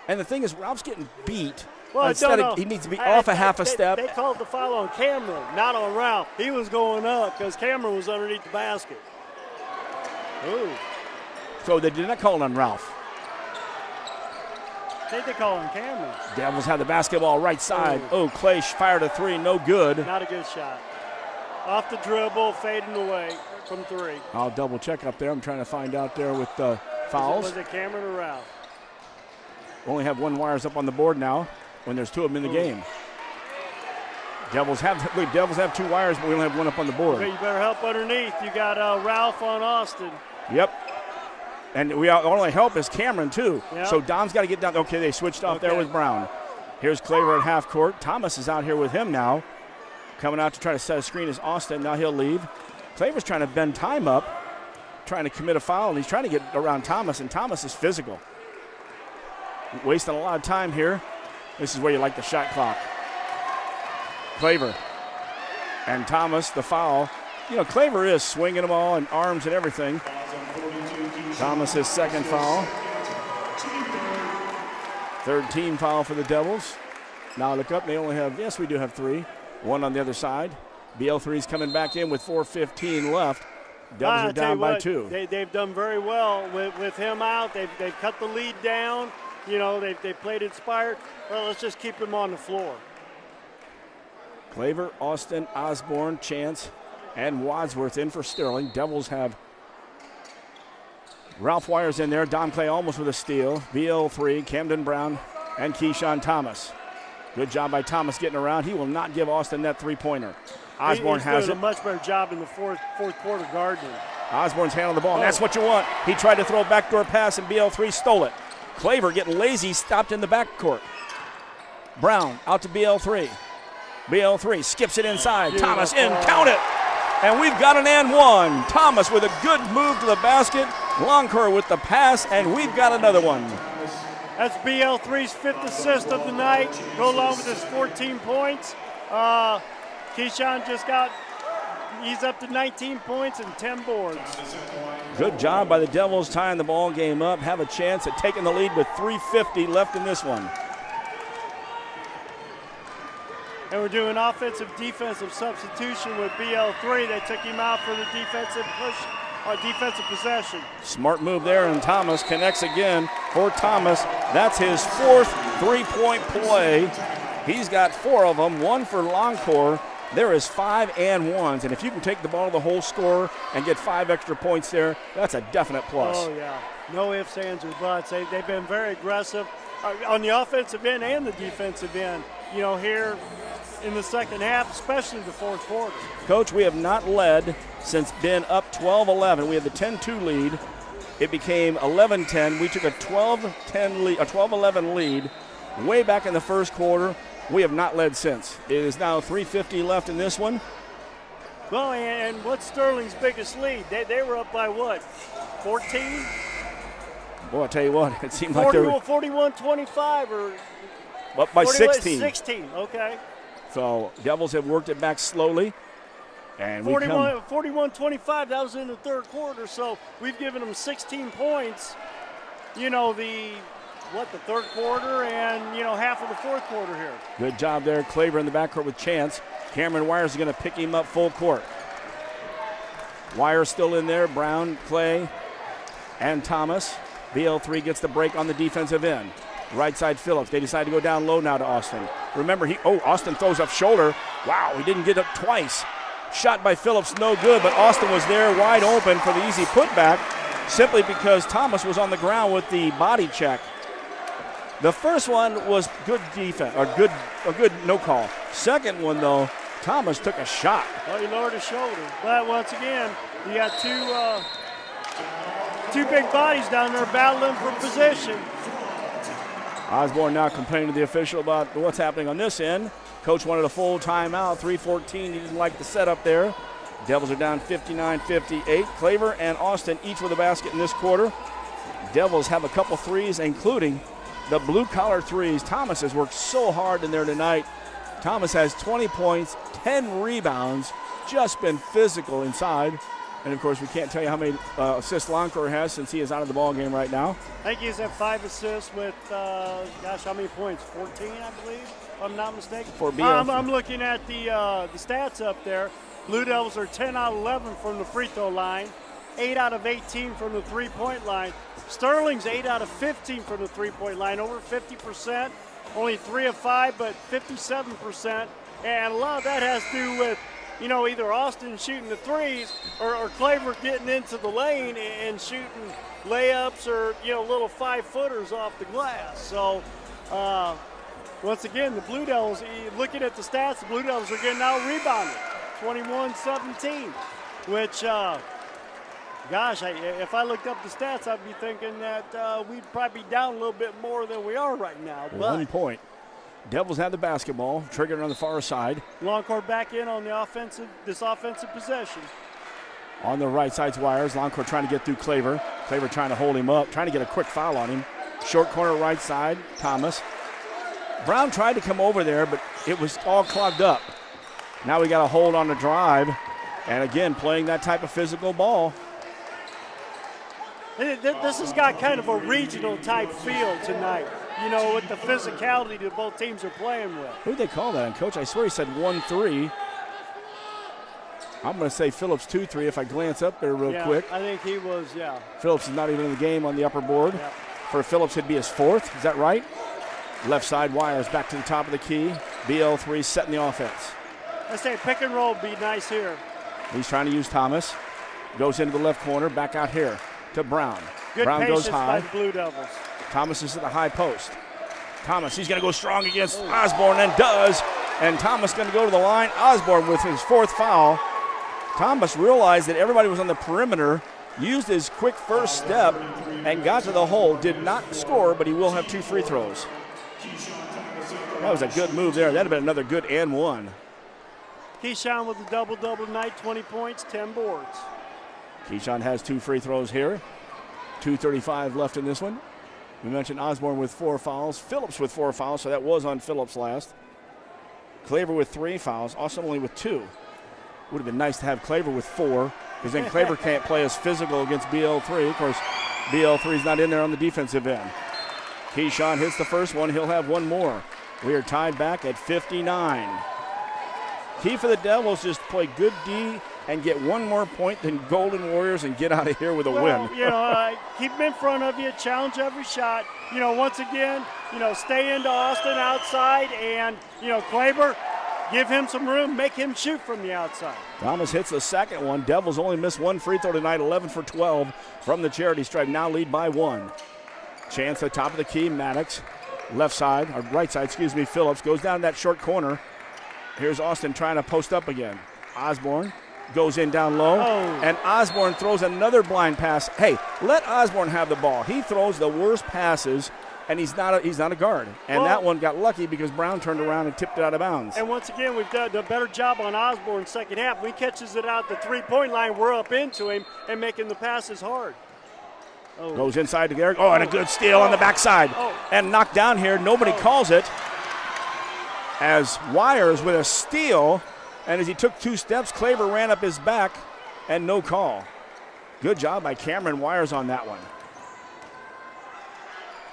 And the thing is, Ralph's getting beat. Well, he needs to be off a half a step. They called the foul on Cameron, not on Ralph. He was going up because Cameron was underneath the basket. Ooh. So they did not call it on Ralph. I think they call on Cameron. Devils have the basketball right side. Oh, Clay fired a 3, no good. Not a good shot. Off the dribble, fading away from 3. I'll double check up there. I'm trying to find out there with the fouls. Was it Cameron or Ralph? Only have 1 wires up on the board now when there's 2 of them in the game. Devils have 2 wires, but we only have 1 up on the board. Okay, you better help underneath. You got Ralph on Austin. Yep. And our only help is Cameron, too. Yep. So Dom's got to get down. Okay, they switched off there with Brown. Here's Claver at half court. Thomas is out here with him now. Coming out to try to set a screen is Austin. Now he'll leave. Claver's trying to bend time up, trying to commit a foul, and he's trying to get around Thomas, and Thomas is physical. Wasting a lot of time here. This is where you like the shot clock. Claver and Thomas, the foul. Claver is swinging them all and arms and everything. Thomas, his second foul. Third team foul for the Devils. Now look up, they only have, yes, we do have 3. 1 on the other side. BL3's coming back in with 4:15 left. Devils are down by 2. They've done very well with him out. They've cut the lead down. They've played inspired. Well, let's just keep him on the floor. Claver, Austin, Osborne, Chance, and Wadsworth in for Sterling. Devils have Ralph Wires in there. Dom Clay almost with a steal. BL3, Camden Brown, and Keyshawn Thomas. Good job by Thomas getting around. He will not give Austin that 3-pointer. Osborne has it. He's doing a much better job in the fourth quarter guarding. Osborne's handling the ball, and that's what you want. He tried to throw a backdoor pass, and BL3 stole it. Claver getting lazy, stopped in the backcourt. Brown out to BL3. BL3 skips it inside. Thomas in, count it. And we've got an and 1. Thomas with a good move to the basket. Longcore with the pass, and we've got another one. That's BL3's 5th assist of the night. Go along with his 14 points. Keyshawn he's up to 19 points and 10 boards. Good job by the Devils tying the ball game up. Have a chance at taking the lead with 3:50 left in this one. And we're doing offensive-defensive substitution with BL3. They took him out for the defensive possession. Smart move there, and Thomas connects again for Thomas. That's his 4th 3-point play. He's got 4 of them, 1 for Longcore. There is 5 and 1s, and if you can take the ball to the whole score and get 5 extra points there, that's a definite plus. Oh, yeah. No ifs, ands, or buts. They've been very aggressive on the offensive end and the defensive end, here in the second half, especially the fourth quarter. Coach, we have not led since been up 12-11. We had the 10-2 lead. It became 11-10. We took a 12-11 lead way back in the first quarter. We have not led since. It is now 3:50 left in this one. Well, and what's Sterling's biggest lead? They were up by what, 14? Boy, I tell you what, it seemed like they were 41-25 or up by 16. 16, okay. So Devils have worked it back slowly. And 41-25, that was in the third quarter, so we've given them 16 points the third quarter and, half of the fourth quarter here. Good job there. Claver in the backcourt with Chance. Cameron Wires is going to pick him up full court. Wires still in there. Brown, Clay, and Thomas. BL3 gets the break on the defensive end. Right side Phillips. They decide to go down low now to Austin. Remember, Austin throws up shoulder. Wow, he didn't get up twice. Shot by Phillips, no good, but Austin was there wide open for the easy putback simply because Thomas was on the ground with the body check. The first one was good defense, or good no call. Second one, though, Thomas took a shot. Well, he lowered his shoulder. But once again, you got two big bodies down there battling for position. Osborne now complaining to the official about what's happening on this end. Coach wanted a full timeout, 3:14. He didn't like the setup there. Devils are down 59-58. Claver and Austin each with a basket in this quarter. Devils have a couple threes, including the blue-collar threes. Thomas has worked so hard in there tonight. Thomas has 20 points, 10 rebounds, just been physical inside. And, of course, we can't tell you how many assists Loncor has since he is out of the ball game right now. I think he's at 5 assists with, how many points? 14, I believe, if I'm not mistaken. For BL. I'm looking at the stats up there. Blue Devils are 10 out of 11 from the free throw line, 8 out of 18 from the three-point line. Sterling's 8 out of 15 from the three-point line, over 50%. Only 3 of 5, but 57%. And a lot of that has to do with, either Austin shooting the threes or Claver getting into the lane and shooting layups or, little 5-footers off the glass. So, once again, the Blue Devils, looking at the stats, the Blue Devils are getting out-rebounded, 21-17, which, if I looked up the stats, I'd be thinking that we'd probably be down a little bit more than we are right now. 1 point. Devils have the basketball, triggered on the far side. Longcourt back in on this offensive possession. On the right side's Wires. Longcourt trying to get through Claver. Claver trying to hold him up, trying to get a quick foul on him. Short corner right side, Thomas. Brown tried to come over there, but it was all clogged up. Now we got a hold on the drive. And again, playing that type of physical ball. This has got kind of a regional type feel tonight, with the physicality that both teams are playing with. Who'd they call that? And Coach, I swear he said 1-3. I'm going to say Phillips 2-3 if I glance up there real quick. I think he was, Phillips is not even in the game on the upper board. Yeah. For Phillips, it'd be his 4th. Is that right? Left side Wires back to the top of the key. BL3 setting the offense. I say pick and roll would be nice here. He's trying to use Thomas. Goes into the left corner, back out here to Brown. Good Brown patience goes high. by the Blue Devils. Thomas is at the high post. Thomas, he's going to go strong against Osborne and does. And Thomas going to go to the line. Osborne with his 4th foul. Thomas realized that everybody was on the perimeter, used his quick first step, and got to the hole. Did not score, but he will have 2 free throws. That was a good move there. That would have been another good and one. Keyshawn with a double-double tonight, 20 points, 10 boards. Keyshawn has 2 free throws here. 2:35 left in this one. We mentioned Osborne with 4 fouls. Phillips with 4 fouls, so that was on Phillips last. Claver with 3 fouls. Austin only with 2. Would have been nice to have Claver with 4, because then Claver can't play as physical against BL3. Of course, BL3's not in there on the defensive end. Keyshawn hits the first one. He'll have 1 more. We are tied back at 59. Key for the Devils, just play good D and get 1 more point than Golden Warriors and get out of here with a win. Keep them in front of you, challenge every shot. Once again, stay into Austin outside, and, Claver, give him some room, make him shoot from the outside. Thomas hits the second one. Devils only missed 1 free throw tonight, 11 for 12 from the charity stripe. Now lead by 1. Chance at top of the key, Maddox. Left side, or right side, Phillips goes down that short corner. Here's Austin trying to post up again. Osborne goes in down low, and Osborne throws another blind pass. Hey, let Osborne have the ball. He throws the worst passes, and he's not a guard. And that one got lucky because Brown turned around and tipped it out of bounds. And once again, we've done a better job on Osborne second half. When he catches it out the three-point line, we're up into him and making the passes hard. Goes inside to Garrick. And a good steal on the backside. And knocked down here. Nobody calls it. As Wires with a steal, and as he took 2 steps, Claver ran up his back, and no call. Good job by Cameron Wires on that one.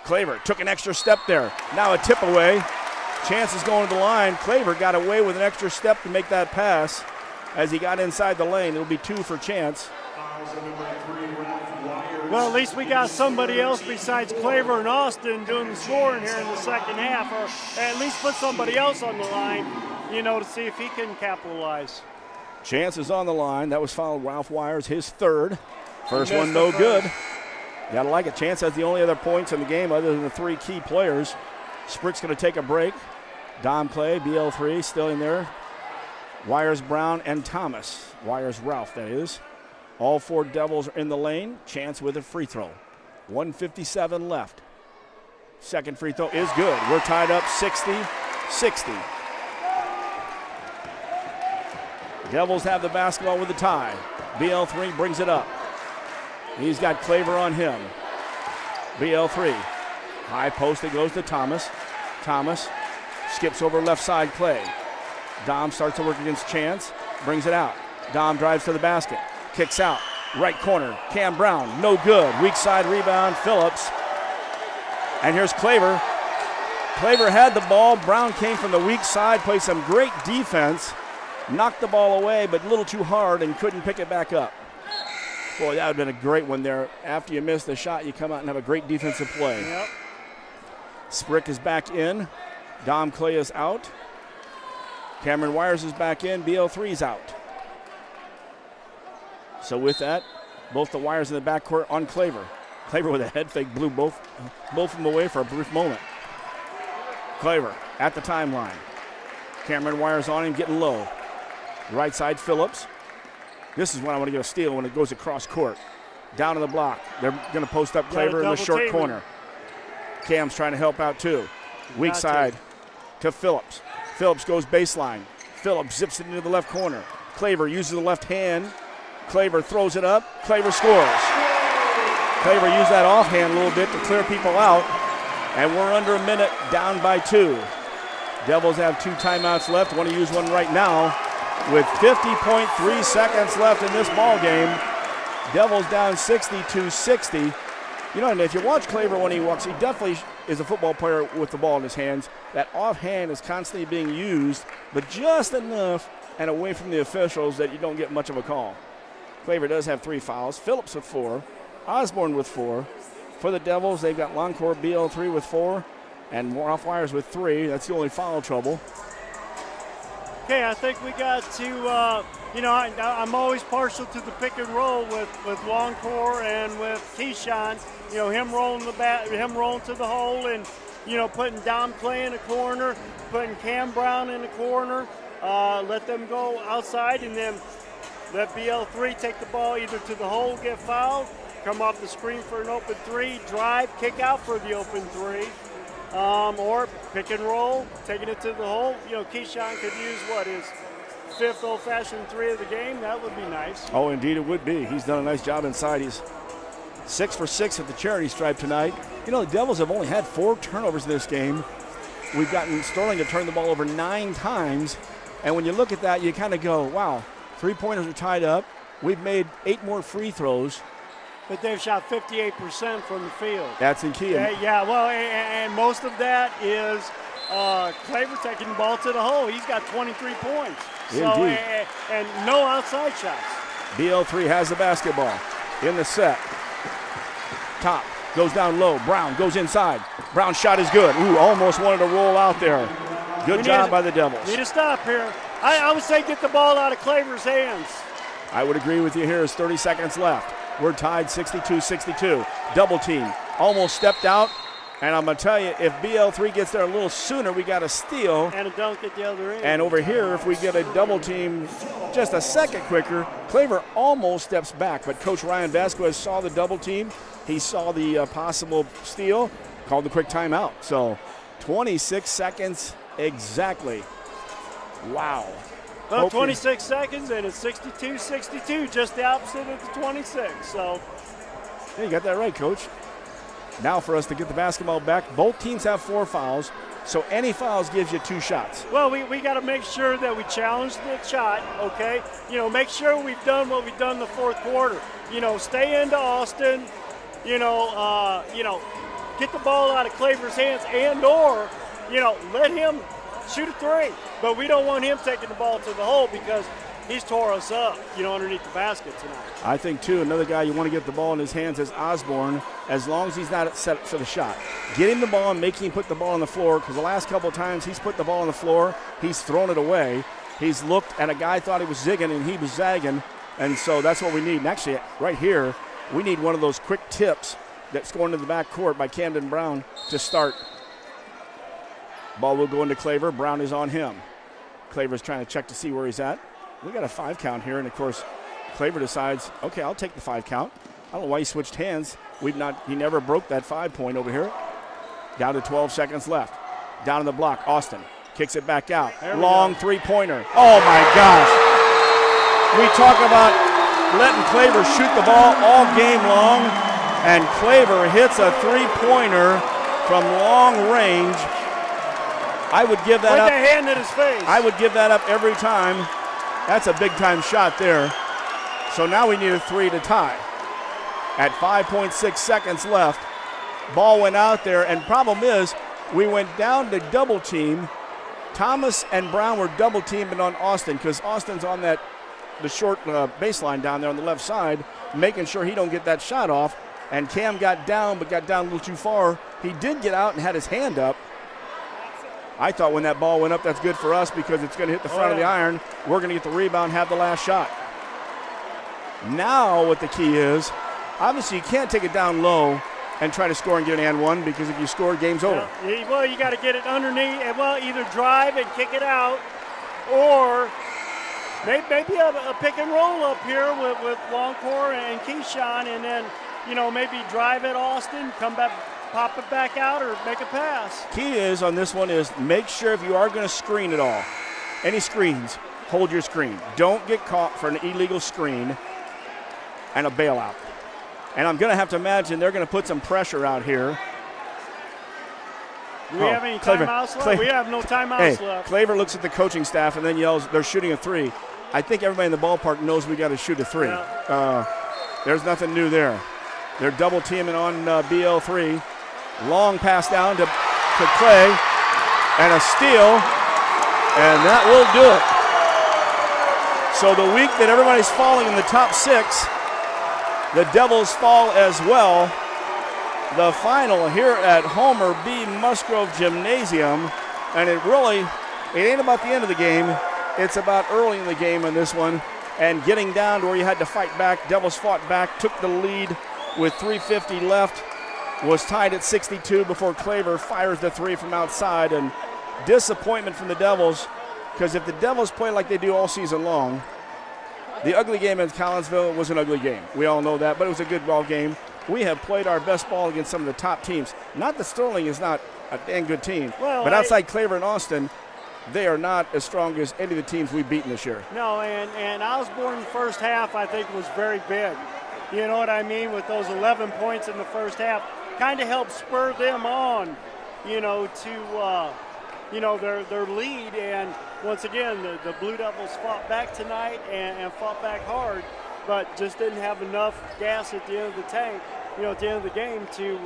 Claver took an extra step there. Now a tip away. Chance is going to the line. Claver got away with an extra step to make that pass as he got inside the lane. It'll be 2 for Chance. Well, at least we got somebody else besides Claver and Austin doing the scoring here in the second half, or at least put somebody else on the line, to see if he can capitalize. Chance is on the line. That was fouled Ralph Wires, his third. First one no good. Gotta like it. Chance has the only other points in the game other than the 3 key players. Sprick's gonna take a break. Dom Clay, BL3, still in there. Wires, Brown, and Thomas. Wires, Ralph, that is. All 4 Devils are in the lane. Chance with a free throw. 1:57 left. Second free throw is good. We're tied up 60-60. Devils have the basketball with the tie. BL3 brings it up. He's got Claver on him. BL3. High post, it goes to Thomas. Thomas skips over left side Clay. Dom starts to work against Chance. Brings it out. Dom drives to the basket. Kicks out. Right corner. Cam Brown. No good. Weak side rebound. Phillips. And here's Claver. Claver had the ball. Brown came from the weak side. Played some great defense. Knocked the ball away, but a little too hard and couldn't pick it back up. Boy, that would have been a great one there. After you miss the shot, you come out and have a great defensive play. Yep. Sprick is back in. Dom Clay is out. Cameron Wires is back in. BL3 is out. So with that, both the Wires in the backcourt on Claver. Claver with a head fake blew both of them away for a brief moment. Claver at the timeline. Cameron Wires on him, getting low. Right side, Phillips. This is when I want to get a steal when it goes across court. Down to the block. They're going to post up Claver in the short corner. Cam's trying to help out too. Weak side to Phillips. Phillips goes baseline. Phillips zips it into the left corner. Claver uses the left hand. Claver throws it up. Claver scores. Claver used that offhand a little bit to clear people out. And we're under a minute, down by 2. Devils have 2 timeouts left. Want to use one right now with 50.3 seconds left in this ball game. Devils down 60-60. And if you watch Claver when he walks, he definitely is a football player with the ball in his hands. That offhand is constantly being used, but just enough and away from the officials that you don't get much of a call. Claver does have 3 fouls. Phillips with 4. Osborne with 4. For the Devils, they've got Longcore BL3 with 4 and Ralph Wires with 3. That's the only foul trouble. Okay, I think we got to, I'm always partial to the pick and roll with Longcore and with Keyshawn. Him rolling to the hole and, putting Dom Clay in the corner, putting Cam Brown in the corner, let them go outside and then let BL3 take the ball either to the hole, get fouled, come off the screen for an open 3, drive, kick out for the open 3. Or pick and roll, taking it to the hole. Keyshawn could use his 5th old-fashioned 3 of the game. That would be nice. Oh, indeed it would be. He's done a nice job inside. He's 6 for 6 at the charity stripe tonight. The Devils have only had 4 turnovers in this game. We've gotten Sterling to turn the ball over 9 times. And when you look at that, you kind of go, wow, 3-pointers are tied up. We've made 8 more free throws. But they've shot 58% from the field. That's in key. And most of that is Claver taking the ball to the hole. He's got 23 points. So, and no outside shots. BL3 has the basketball in the set. Top goes down low. Brown goes inside. Brown's shot is good. Ooh, almost wanted to roll out there. Good job by the Devils. Need to stop here. I would say get the ball out of Claver's hands. I would agree with you here. There's 30 seconds left. We're tied 62-62. Double team. Almost stepped out. And I'm going to tell you, if BL3 gets there a little sooner, we got a steal. And a dunk at the other end. And over here, if we get a double team just a second quicker, Claver almost steps back. But Coach Ryan Vasquez saw the double team. He saw the possible steal, called the quick timeout. So 26 seconds exactly. Wow. Well, 26 seconds, and it's 62-62, just the opposite of the 26. So, yeah, you got that right, Coach. Now for us to get the basketball back, both teams have 4 fouls, so any fouls gives you 2 shots. Well, we got to make sure that we challenge the shot, okay? Make sure we've done what we've done in the 4th quarter. Stay into Austin, get the ball out of Claver's hands and or, let him shoot a three. But we don't want him taking the ball to the hole because he's tore us up, underneath the basket tonight. I think, too, another guy you want to get the ball in his hands is Osborne, as long as he's not set for the shot. Get him the ball and make him put the ball on the floor, because the last couple of times he's put the ball on the floor, he's thrown it away. He's looked at a guy, thought he was zigging, and he was zagging, and so that's what we need. And actually, right here, we need one of those quick tips that's going to the back court by Camden Brown to start. Ball will go into Claver. Brown is on him. Claver's trying to check to see where he's at. We got a 5 count here, and of course, Claver decides, okay, I'll take the 5 count. I don't know why he switched hands. He never broke that 5 point over here. Down to 12 seconds left. Down in the block, Austin kicks it back out. Long 3-pointer. Oh my gosh. We talk about letting Claver shoot the ball all game long, and Claver hits a 3-pointer from long range. I would give that up. With the hand in his face. I would give that up every time. That's a big-time shot there. So now we need a 3 to tie. At 5.6 seconds left, ball went out there, and problem is we went down to double team. Thomas and Brown were double teaming on Austin because Austin's on the short baseline down there on the left side, making sure he don't get that shot off. And Cam got down, but got down a little too far. He did get out and had his hand up. I thought when that ball went up, that's good for us because it's going to hit the front of the iron. We're going to get the rebound, have the last shot. Now what the key is, obviously you can't take it down low and try to score and get an and one because if you score, game's over. Well, you got to get it underneath and, either drive and kick it out or maybe a pick and roll up here with Longcore and Keyshawn and then, maybe drive at Austin, come back, pop it back out or make a pass. Key is on this one is make sure if you are going to screen at all, any screens, hold your screen. Don't get caught for an illegal screen and a bailout. And I'm going to have to imagine they're going to put some pressure out here. Do we have any timeouts left? We have no timeouts left. Claver looks at the coaching staff and then yells, they're shooting a 3. I think everybody in the ballpark knows we got to shoot a 3. Yeah. There's nothing new there. They're double teaming on BL3. Long pass down to Clay, and a steal, and that will do it. So the week that everybody's falling in the top 6, the Devils fall as well. The final here at Homer B. Musgrove Gymnasium, and it ain't about the end of the game. It's about early in the game in this one, and getting down to where you had to fight back. Devils fought back, took the lead with 3:50 left. Was tied at 62 before Claver fires the 3 from outside, and disappointment from the Devils because if the Devils play like they do all season long, the ugly game in Collinsville was an ugly game. We all know that, but it was a good ball game. We have played our best ball against some of the top teams. Not that Sterling is not a dang good team, but outside Claver and Austin, they are not as strong as any of the teams we've beaten this year. No, and Osborne in the first half I think was very big. You know what I mean? With those 11 points in the first half. Kind of helped spur them on, to, their lead. And once again, the Blue Devils fought back tonight and fought back hard, but just didn't have enough gas at the end of the tank, at the end of the game to,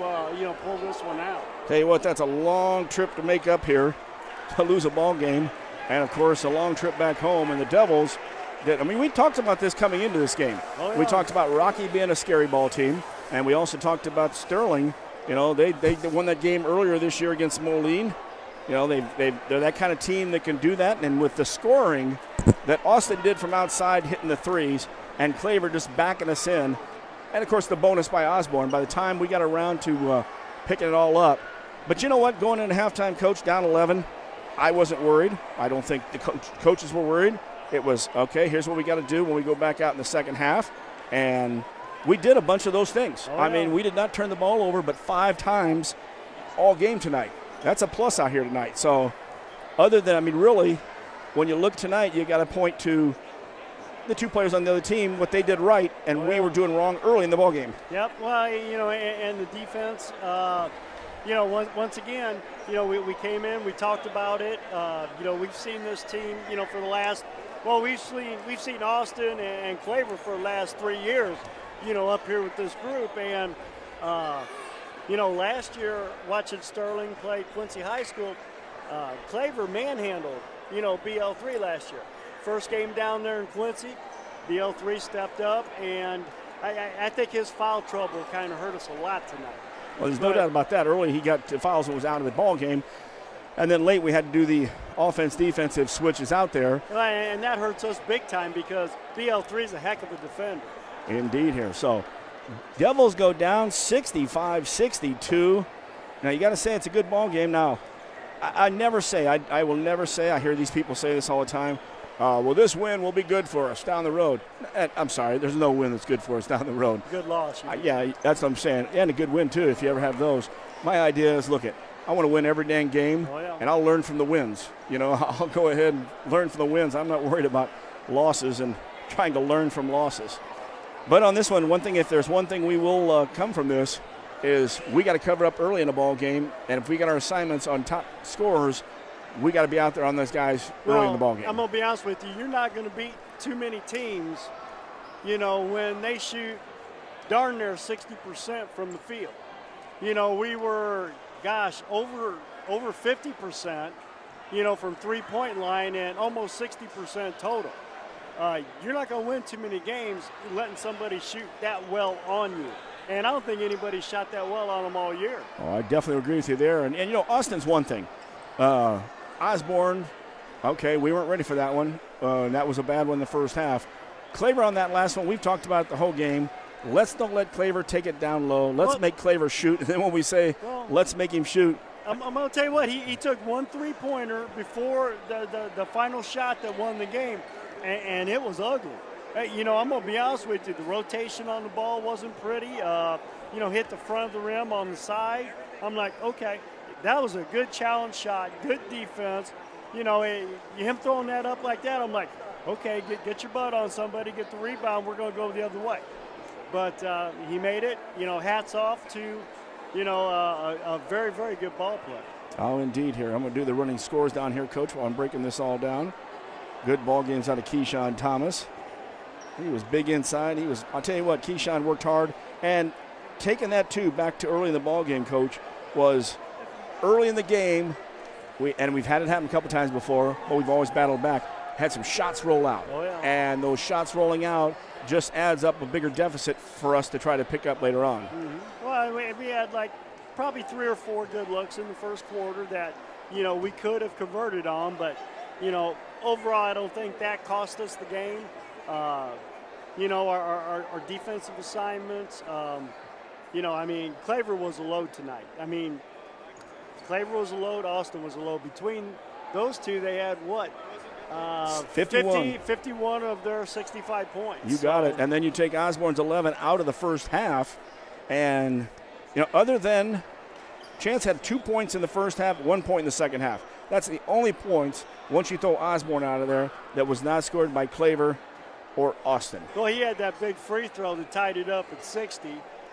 pull this one out. Tell you what, that's a long trip to make up here to lose a ball game. And, of course, a long trip back home. And the Devils, we talked about this coming into this game. Oh, yeah. We talked about Rocky being a scary ball team. And we also talked about Sterling. They won that game earlier this year against Moline. They're that kind of team that can do that. And with the scoring that Austin did from outside, hitting the 3s, and Claver just backing us in, and, of course, the bonus by Osborne. By the time we got around to picking it all up. But you know what? Going into halftime, Coach, down 11, I wasn't worried. I don't think the coaches were worried. It was, okay, here's what we got to do when we go back out in the second half. And we did a bunch of those things. Oh, yeah. We did not turn the ball over but 5 times all game tonight. That's a plus out here tonight. So other than, really, when you look tonight, you got to point to the 2 players on the other team, what they did right, and we were doing wrong early in the ball game. Yep, well, and the defense, once again, we came in, we talked about it. We've seen this team, for the last, we've seen Austin and Claver for the last 3 years. Up here with this group, and You know, last year watching Sterling play Quincy High School, Claver manhandled, BL3 last year. First game down there in Quincy, BL3 stepped up, and I think his foul trouble kind of hurt us a lot tonight. Well, there's no doubt about that. Early he got fouls and was out of the ball game. And then late we had to do the offense-defensive switches out there. And that hurts us big time because BL3 is a heck of a defender. Indeed here. So Devils go down 65-62. Now you got to say it's a good ball game. Now, I will never say, I hear these people say this all the time, well, this win will be good for us down the road. I'm sorry, there's no win that's good for us down the road. Good loss. Yeah, that's what I'm saying. And a good win, too, if you ever have those. My idea is, I want to win every dang game, and I'll learn from the wins. I'll go ahead and learn from the wins. I'm not worried about losses and trying to learn from losses. But on this one, if there's one thing we will come from this is we got to cover up early in the ball game, and if we got our assignments on top scorers, we got to be out there on those guys early in the ball game. I'm going to be honest with you. You're not going to beat too many teams, when they shoot darn near 60% from the field. We were, over 50%, from three-point line and almost 60% total. You're not going to win too many games letting somebody shoot that well on you. And I don't think anybody shot that well on them all year. Oh, I definitely agree with you there. And Austin's one thing. Osborne, okay, we weren't ready for that one. That was a bad one in the first half. Claver on that last one, we've talked about it the whole game. Let's don't let Claver take it down low. Let's make Claver shoot. And then when we say, let's make him shoot. I'm going to tell you what, he took one three-pointer before the final shot that won the game, and it was ugly. I'm going to be honest with you. The rotation on the ball wasn't pretty. Hit the front of the rim on the side. I'm like, okay, that was a good challenge shot, good defense. Him throwing that up like that, I'm like, okay, get your butt on somebody, get the rebound. We're going to go the other way. But he made it. Hats off to, a very, very good ball play. Oh, indeed here. I'm going to do the running scores down here, Coach, while I'm breaking this all down. Good ball games out of Keyshawn Thomas. He was big inside. I'll tell you what, Keyshawn worked hard. And taking that, too, back to early in the ball game, Coach, was early in the game, we've had it happen a couple times before, but we've always battled back, had some shots roll out. Oh, yeah. And those shots rolling out just adds up a bigger deficit for us to try to pick up later on. Mm-hmm. Well, we had probably 3 or 4 good looks in the first quarter that, we could have converted on, but, overall I don't think that cost us the game. Our defensive assignments, Claver was a load tonight. Claver was a load, Austin was a load. Between those two, they had 51 of their 65 points. You got it. And then you take Osborne's 11 out of the first half. And, other than Chance had 2 points in the first half, 1 point in the second half. That's the only points, once you throw Osborne out of there, that was not scored by Claver or Austin. Well, he had that big free throw that tied it up at 60.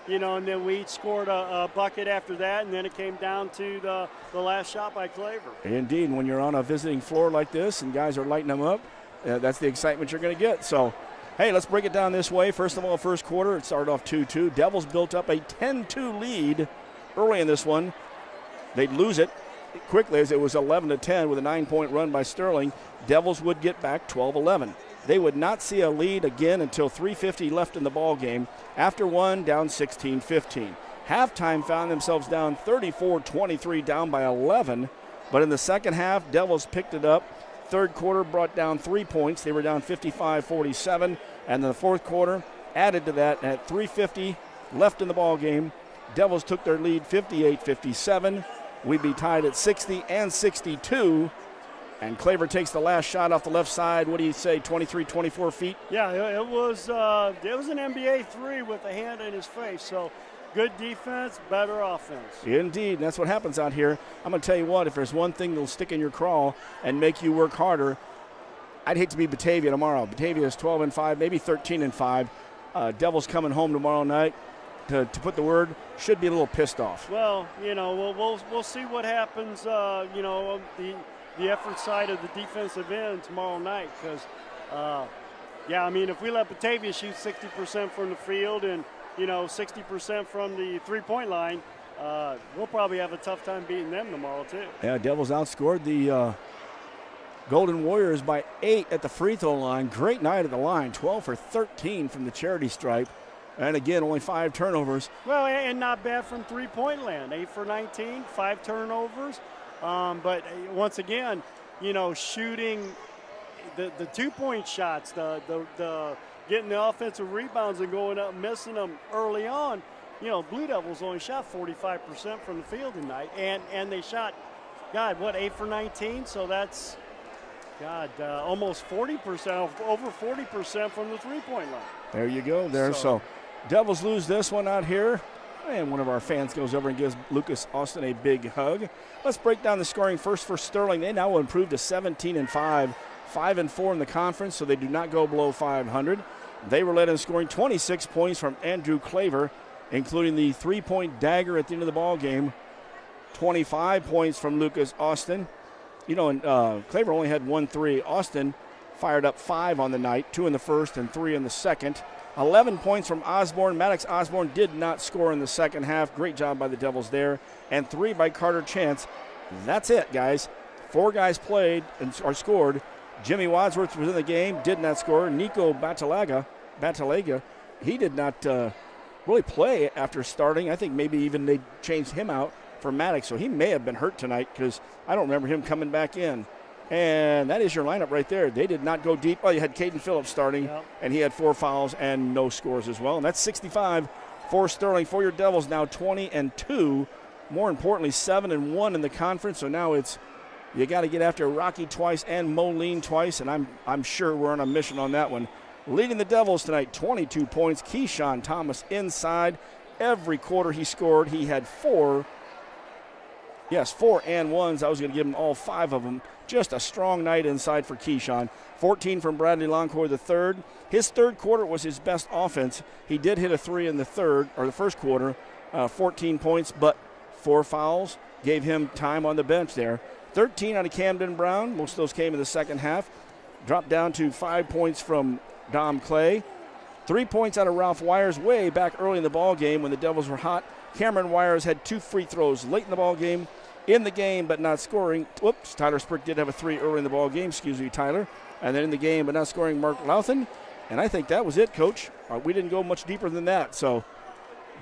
And then we each scored a bucket after that, and then it came down to the last shot by Claver. Indeed, when you're on a visiting floor like this and guys are lighting them up, that's the excitement you're going to get. So, hey, let's break it down this way. First of all, first quarter, it started off 2-2. Devils built up a 10-2 lead early in this one. They'd lose it quickly as it was 11-10 with a 9-point run by Sterling. Devils would get back 12-11. They would not see a lead again until 3:50 left in the ball game. After one, down 16-15. Halftime found themselves down 34-23, down by 11. But in the second half, Devils picked it up. Third quarter brought down 3 points. They were down 55-47. And the fourth quarter added to that at 3:50 left in the ball game. Devils took their lead 58-57. We'd be tied at 60 and 62. And Claver takes the last shot off the left side. What do you say, 23, 24 feet? Yeah, it was an NBA three with a hand in his face. So good defense, better offense. Indeed, that's what happens out here. I'm going to tell you what, if there's one thing that'll stick in your craw and make you work harder, I'd hate to be Batavia tomorrow. Batavia is 12-5, maybe 13-5. Devils coming home tomorrow night. To put the word, should be a little pissed off. Well, we'll see what happens, the effort side of the defensive end tomorrow night because, if we let Batavia shoot 60% from the field and, 60% from the three-point line, we'll probably have a tough time beating them tomorrow too. Yeah, Devils outscored the Golden Warriors by 8 at the free throw line. Great night at the line, 12 for 13 from the charity stripe. And again, only 5 turnovers. Well, and not bad from three-point land. 8 for 19, 5 turnovers. But once again, you know, shooting the 2-point shots, the getting the offensive rebounds and going up, missing them early on. You know, Blue Devils only shot 45% from the field tonight, and they shot, 8 for 19? So that's, almost 40%, over 40% from the three-point line. There you go. So Devils lose this one out here. And one of our fans goes over and gives Lucas Austin a big hug. Let's break down the scoring first for Sterling. They now improve to 17-5, 5-4 in the conference, so they do not go below 500. They were led in scoring 26 points from Andrew Claver, including the 3-point dagger at the end of the ball game. 25 points from Lucas Austin. You know, and Claver only had 1 3. Austin fired up 5 on the night, 2 in the first and 3 in the second. 11 points from Osborne. Maddox Osborne did not score in the second half. Great job by the Devils there. And 3 by Carter Chance. That's it, guys. 4 guys played or scored. Jimmy Wadsworth was in the game, did not score. Nico Batalaga, he did not really play after starting. I think maybe even they changed him out for Maddox, so he may have been hurt tonight because I don't remember him coming back in. And that is your lineup right there. They did not go deep. Well, you had Caden Phillips starting, and he had 4 fouls and no scores as well. And that's 65 for Sterling. For your Devils now 20-2. More importantly, 7-1 in the conference. So now it's you got to get after Rocky twice and Moline twice, and I'm sure we're on a mission on that one. Leading the Devils tonight, 22 points. Keyshawn Thomas inside. Every quarter he scored, he had 4 and ones. I was going to give him all 5 of them. Just a strong night inside for Keyshawn. 14 from Bradley Longcore the third. His third quarter was his best offense. He did hit a 3 in the first quarter, 14 points, but 4 fouls gave him time on the bench there. 13 out of Camden Brown. Most of those came in the second half. Dropped down to 5 points from Dom Clay. 3 points out of Ralph Wires way back early in the ball game when the Devils were hot. Cameron Wires had 2 free throws late in the ball game. In the game, but not scoring. Whoops, Tyler Sprick did have a 3 early in the ball game. Excuse me, Tyler. And then in the game, but not scoring, Mark Louthan. And I think that was it, Coach. We didn't go much deeper than that. So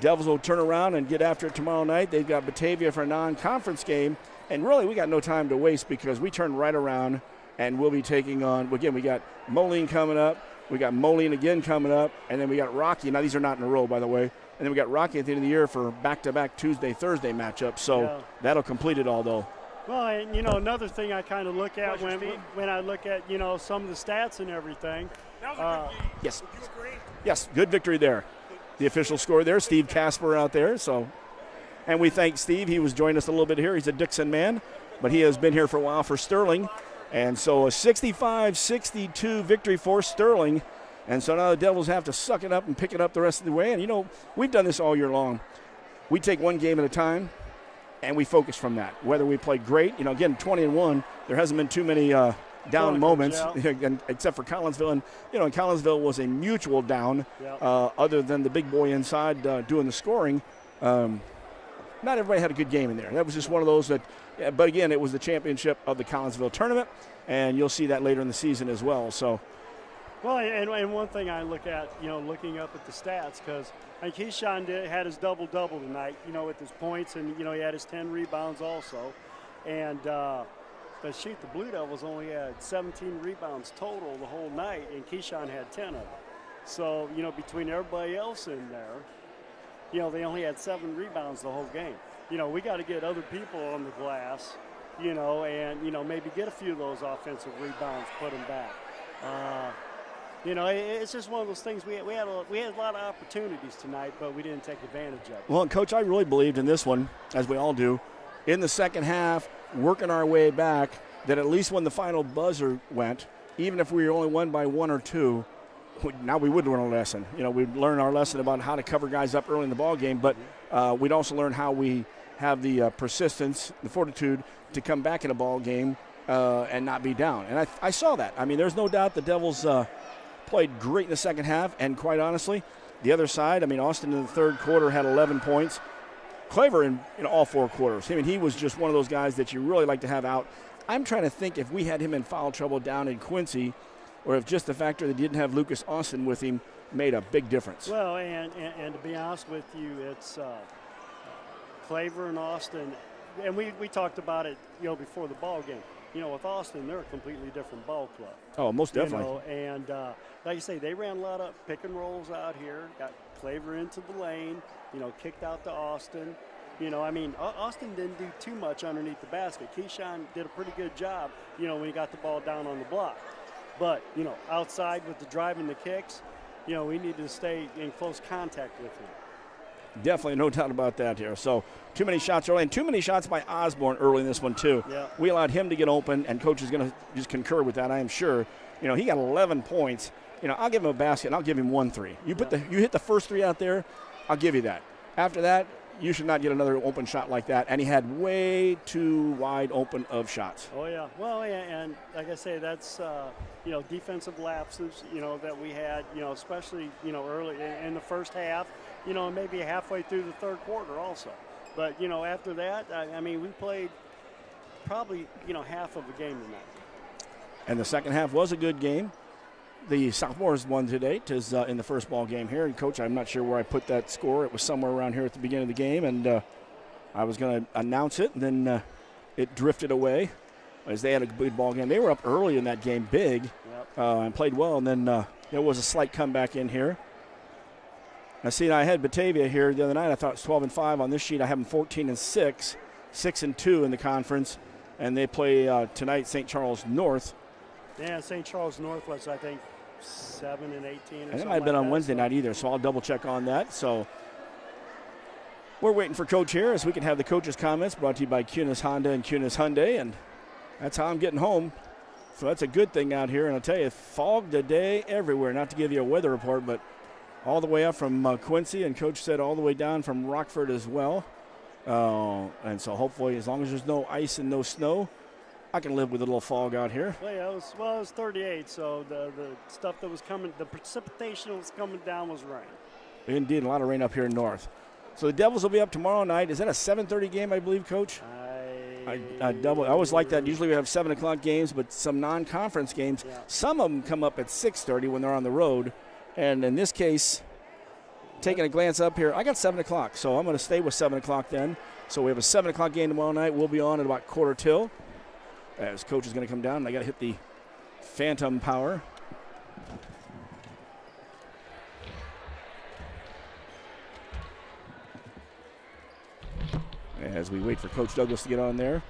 Devils will turn around and get after it tomorrow night. They've got Batavia for a non-conference game. And really, we got no time to waste because we turn right around and we'll be taking on, again, we got Moline coming up. We got Moline again coming up. And then we got Rocky. Now, these are not in a row, by the way. And then we got Rocky at the end of the year for back-to-back Tuesday, Thursday matchups. So that'll complete it all, though. Well, and, you know, another thing I kind of look at when I look at, you know, some of the stats and everything. Yes. Yes, good victory there. The official score there, Steve Casper out there. So, and we thank Steve. He was joining us a little bit here. He's a Dixon man, but he has been here for a while for Sterling. And so a 65-62 victory for Sterling. And so now the Devils have to suck it up and pick it up the rest of the way. And, you know, we've done this all year long. We take one game at a time, and we focus from that. Whether we play great, you know, again, 20-1, there hasn't been too many down moments, except for Collinsville. And, you know, and Collinsville was a mutual down, other than the big boy inside doing the scoring. Not everybody had a good game in there. That was just one of those that, but again, it was the championship of the Collinsville tournament, and you'll see that later in the season as well. So. Well, and one thing I look at, you know, looking up at the stats, because Keyshawn had his double-double tonight, you know, with his points, and, you know, he had his 10 rebounds also. And the Blue Devils only had 17 rebounds total the whole night, and Keyshawn had 10 of them. So, you know, between everybody else in there, you know, they only had 7 rebounds the whole game. You know, we got to get other people on the glass, you know, and, you know, maybe get a few of those offensive rebounds, put them back. You know, it's just one of those things. We had a lot of opportunities tonight, but we didn't take advantage of it. Well, Coach, I really believed in this one, as we all do, in the second half, working our way back, that at least when the final buzzer went, even if we were only won by 1 or 2, now we would learn a lesson. You know, we'd learn our lesson about how to cover guys up early in the ball game, but we'd also learn how we have the persistence, the fortitude to come back in a ball game and not be down. And I saw that. I mean, there's no doubt the Devils played great in the second half, and quite honestly, the other side, I mean, Austin in the third quarter had 11 points. Claver in all 4 quarters. I mean, he was just one of those guys that you really like to have out. I'm trying to think if we had him in foul trouble down in Quincy, or if just the factor that he didn't have Lucas Austin with him made a big difference. Well, and to be honest with you, it's Claver and Austin, and we talked about it, before the ball game. With Austin, they're a completely different ball club. Oh, most definitely. And like you say, they ran a lot of pick and rolls out here, got Claver into the lane, kicked out to Austin. Austin didn't do too much underneath the basket. Keyshawn did a pretty good job, when he got the ball down on the block. But, outside with the drive and the kicks, we need to stay in close contact with him. Definitely, no doubt about that here. So, too many shots early, and too many shots by Osborne early in this one, too. Yeah. We allowed him to get open, and Coach is going to just concur with that, I am sure. He got 11 points. I'll give him a basket, and I'll give him 1 3. You hit the first 3 out there, I'll give you that. After that, you should not get another open shot like that. And he had way too wide open of shots. Oh, yeah. Well, yeah, and like I say, that's, defensive lapses, that we had, especially, early in the first half, maybe halfway through the third quarter also. But, after that, we played probably, half of a game tonight. And the second half was a good game. The sophomores won today in the first ball game here. And, Coach, I'm not sure where I put that score. It was somewhere around here at the beginning of the game, and I was going to announce it, and then it drifted away as they had a good ball game. They were up early in that game big. Yep. And played well, and then there was a slight comeback in here. I had Batavia here the other night. I thought it was 12-5 on this sheet. I have them 14-6, 6-2 in the conference, and they play tonight St. Charles North. Yeah, St. Charles North was, I think, 7-18 or and it might have been on Wednesday night either, so I'll double check on that. So we're waiting for Coach here as we can have the coach's comments brought to you by Cunis Honda and Cunis Hyundai, and that's how I'm getting home. So that's a good thing out here, and I'll tell you, fog today everywhere. Not to give you a weather report, but all the way up from Quincy, and Coach said all the way down from Rockford as well. And so hopefully, as long as there's no ice and no snow, I can live with a little fog out here. Well, yeah, it was 38, so the stuff that was coming, the precipitation that was coming down was rain. Indeed, a lot of rain up here north. So the Devils will be up tomorrow night. Is that a 7:30 game, I believe, Coach? I always like that. Usually we have 7 o'clock games, but some non-conference games, some of them come up at 6:30 when they're on the road. And in this case, taking a glance up here, I got 7 o'clock, so I'm going to stay with 7 o'clock then. So we have a 7 o'clock game tomorrow night. We'll be on at about 1:45. As Coach is going to come down, and I got to hit the phantom power. As we wait for Coach Douglas to get on there.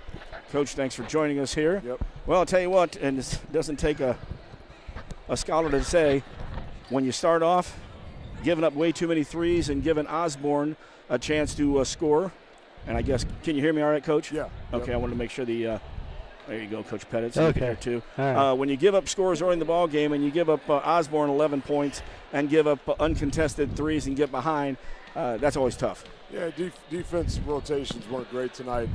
Coach, thanks for joining us here. Yep. Well, I'll tell you what, and it doesn't take a scholar to say, when you start off giving up way too many threes and giving Osborne a chance to score, and I guess, can you hear me all right, Coach? Yeah. Okay, Yep. I wanted to make sure there you go, Coach Pettit. Okay. You can hear too. Right. When you give up scores early in the ball game and you give up Osborne 11 points and give up uncontested threes and get behind, that's always tough. Yeah, defense rotations weren't great tonight.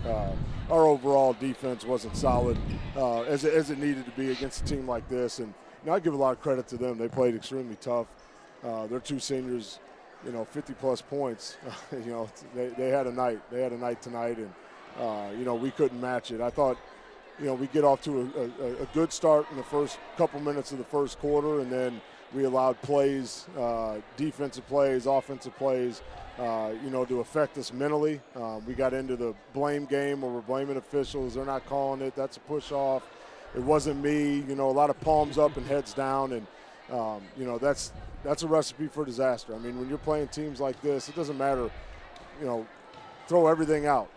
Our overall defense wasn't solid as it needed to be against a team like this. And I give a lot of credit to them. They played extremely tough. Their 2 seniors, 50-plus points. They had a night. They had a night tonight, and we couldn't match it. I thought, we get off to a good start in the first couple minutes of the first quarter, and then we allowed plays, defensive plays, offensive plays, to affect us mentally. We got into the blame game where we're blaming officials. They're not calling it. That's a push off. It wasn't me. A lot of palms up and heads down, and that's a recipe for disaster. I mean, when you're playing teams like this, it doesn't matter. Throw everything out.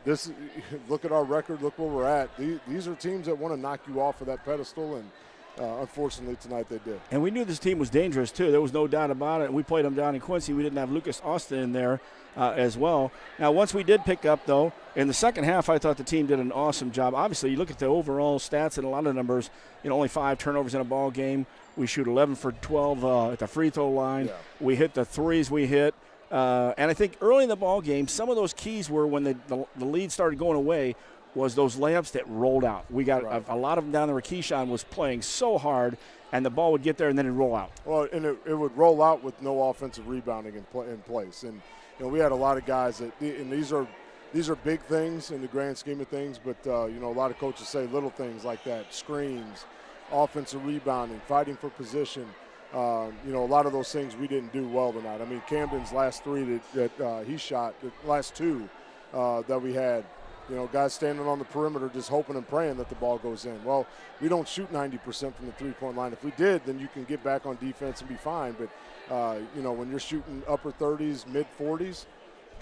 Look at our record. Look where we're at. These are teams that want to knock you off of that pedestal, and unfortunately tonight they did. And we knew this team was dangerous too. There was no doubt about it. We played them down in Quincy. We didn't have Lucas Austin in there as well. Now, once we did pick up, though, in the second half, I thought the team did an awesome job. Obviously, you look at the overall stats and a lot of numbers. Only 5 turnovers in a ball game. We shoot 11 for 12 at the free throw line. Yeah. We hit the threes we hit. And I think early in the ball game, some of those keys were when the lead started going away was those layups that rolled out. We got a lot of them down there where Keyshawn was playing so hard, and the ball would get there and then it'd roll out. Well, and it would roll out with no offensive rebounding in place. And, we had a lot of guys and these are these are big things in the grand scheme of things, but, you know, a lot of coaches say little things like that, screens, offensive rebounding, fighting for position. You know, a lot of those things we didn't do well tonight. I mean, Camden's last 3 that he shot, the last 2 that we had, you know, guys standing on the perimeter just hoping and praying that the ball goes in. Well, we don't shoot 90% from the three-point line. If we did, then you can get back on defense and be fine. But, you know, when you're shooting upper 30s, mid-40s,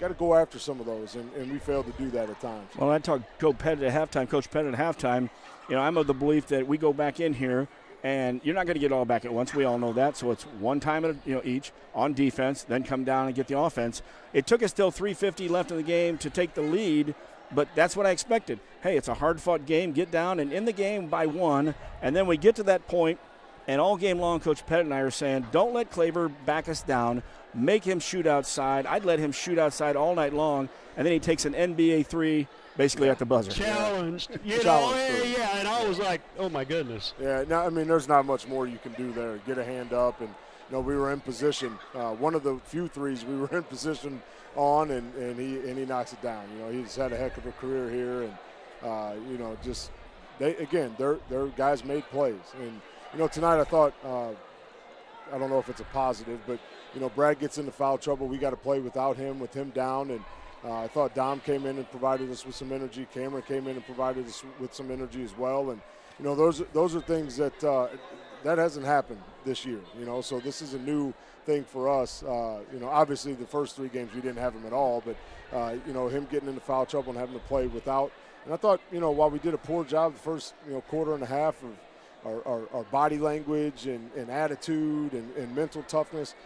got to go after some of those, and we failed to do that at times. Well, I talked Coach Pettit at halftime. You know, I'm of the belief that we go back in here, and you're not going to get all back at once. We all know that. So it's one time each on defense, then come down and get the offense. It took us till 3:50 left in the game to take the lead, but that's what I expected. Hey, it's a hard-fought game. Get down and in the game by 1, and then we get to that point, and all game long, Coach Pettit and I are saying, don't let Claver back us down. Make him shoot outside. I'd let him shoot outside all night long, and then he takes an NBA 3 basically at the buzzer. Challenged. You know, Challenged. yeah, and I was like, oh, my goodness. Yeah, no, I mean, there's not much more you can do there. Get a hand up, and, you know, we were in position. One of the few threes we were in position on, and he knocks it down. You know, he's had a heck of a career here, and, you know, just their guys made plays. And, you know, tonight I thought, I don't know if it's a positive, but, you know, Brad gets into foul trouble. We got to play without him, with him down. And I thought Dom came in and provided us with some energy. Cameron came in and provided us with some energy as well. And, you know, those are things that hasn't happened this year, you know. So this is a new thing for us. You know, obviously the first 3 games we didn't have him at all. But, you know, him getting into foul trouble and having to play without. And I thought, you know, while we did a poor job the first, you know, quarter and a half of our body language and attitude and mental toughness,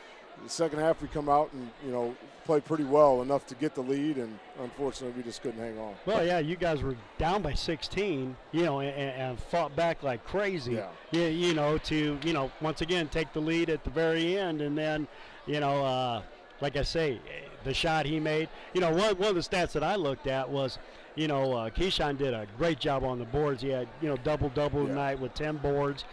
the second half we come out and, you know, play pretty well enough to get the lead, and unfortunately we just couldn't hang on. Well, yeah, you guys were down by 16, you know, and fought back like crazy. Yeah. You know, to, you know, once again take the lead at the very end, and then, you know, like I say, the shot he made. You know, one of the stats that I looked at was, you know, Keyshawn did a great job on the boards. He had, you know, double-double tonight with 10 boards.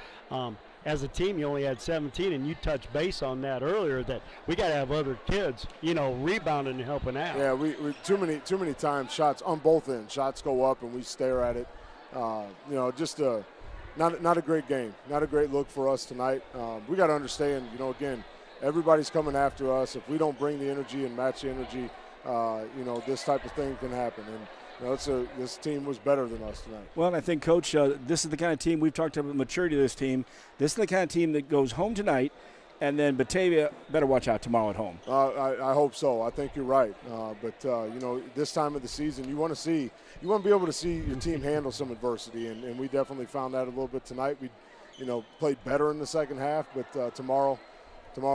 As a team, you only had 17, and you touched base on that earlier, that we got to have other kids, you know, rebounding and helping out. Yeah, we too many times shots on both ends. Shots go up, and we stare at it. You know, just not a great game, not a great look for us tonight. We got to understand, you know, again, everybody's coming after us. If we don't bring the energy and match the energy, you know, this type of thing can happen. And, you know, this team was better than us tonight. Well, and I think, Coach, this is the kind of team, we've talked about the maturity of this team. This is the kind of team that goes home tonight, and then Batavia better watch out tomorrow at home. I hope so. I think you're right. But, you know, this time of the season, you want to be able to see your team handle some adversity, and we definitely found that a little bit tonight. We, you know, played better in the second half, but tomorrow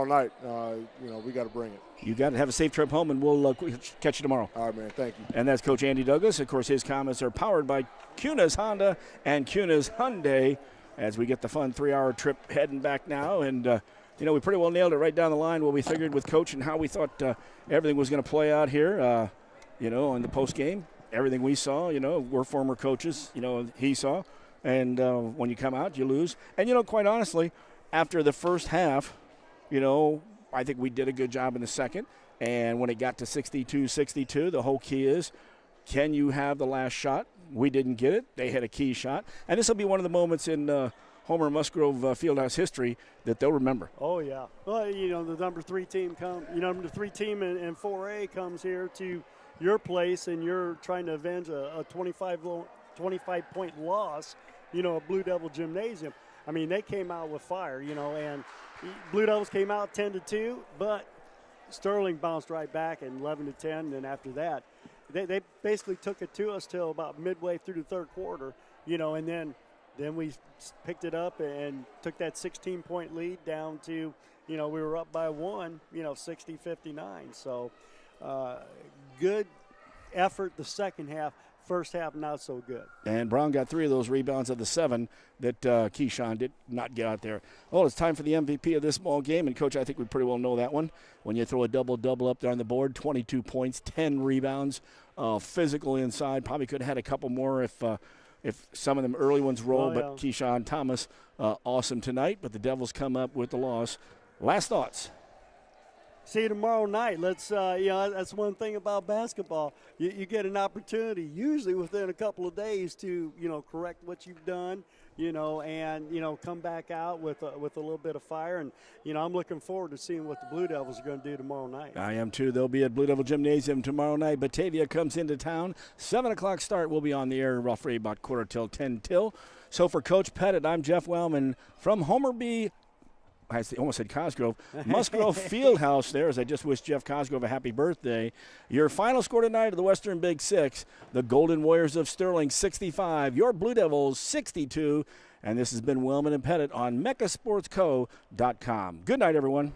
night, you know, we got to bring it. You got to have a safe trip home, and we'll catch you tomorrow. All right, man. Thank you. And that's Coach Andy Douglas. Of course, his comments are powered by Kuna's Honda and Kuna's Hyundai as we get the fun 3-hour trip heading back now. And, you know, we pretty well nailed it right down the line what we figured with Coach and how we thought everything was going to play out here, you know, in the post game. Everything we saw, you know, we're former coaches, you know, he saw. And when you come out, you lose. And, you know, quite honestly, after the first half, you know, I think we did a good job in the second. And when it got to 62-62, the whole key is, can you have the last shot? We didn't get it. They had a key shot. And this will be one of the moments in Homer Musgrove Fieldhouse history that they'll remember. Oh, yeah. Well, you know, the number 3 team number 3 team in 4A comes here to your place, and you're trying to avenge a 25-point loss, you know, at Blue Devil Gymnasium. I mean, they came out with fire, you know, and Blue Devils came out 10-2, but Sterling bounced right back at 11-10. And then after that, they basically took it to us till about midway through the third quarter, you know, and then we picked it up and took that 16-point lead down to, you know, we were up by 1, you know, 60-59. So good effort the second half. First half, not so good. And Brown got 3 of those rebounds of the 7 that Keyshawn did not get out there. Well, it's time for the MVP of this ball game. And, Coach, I think we pretty well know that one. When you throw a double-double up there on the board, 22 points, 10 rebounds, physical inside. Probably could have had a couple more if some of them early ones roll. But Keyshawn Thomas, awesome tonight. But the Devils come up with the loss. Last thoughts? See you tomorrow night. Let's, that's one thing about basketball. You get an opportunity, usually within a couple of days, to, correct what you've done, and, come back out with a little bit of fire. And, I'm looking forward to seeing what the Blue Devils are going to do tomorrow night. I am too. They'll be at Blue Devil Gymnasium tomorrow night. Batavia comes into town. 7 o'clock start. We'll be on the air roughly about 10:15. So for Coach Pettit, I'm Jeff Wellman from Homer B. I almost said Cosgrove. Musgrove Fieldhouse there, as I just wished Jeff Cosgrove a happy birthday. Your final score tonight of the Western Big Six, the Golden Warriors of Sterling 65, your Blue Devils 62. And this has been Wellman and Pettit on mechasportsco.com. Good night, everyone.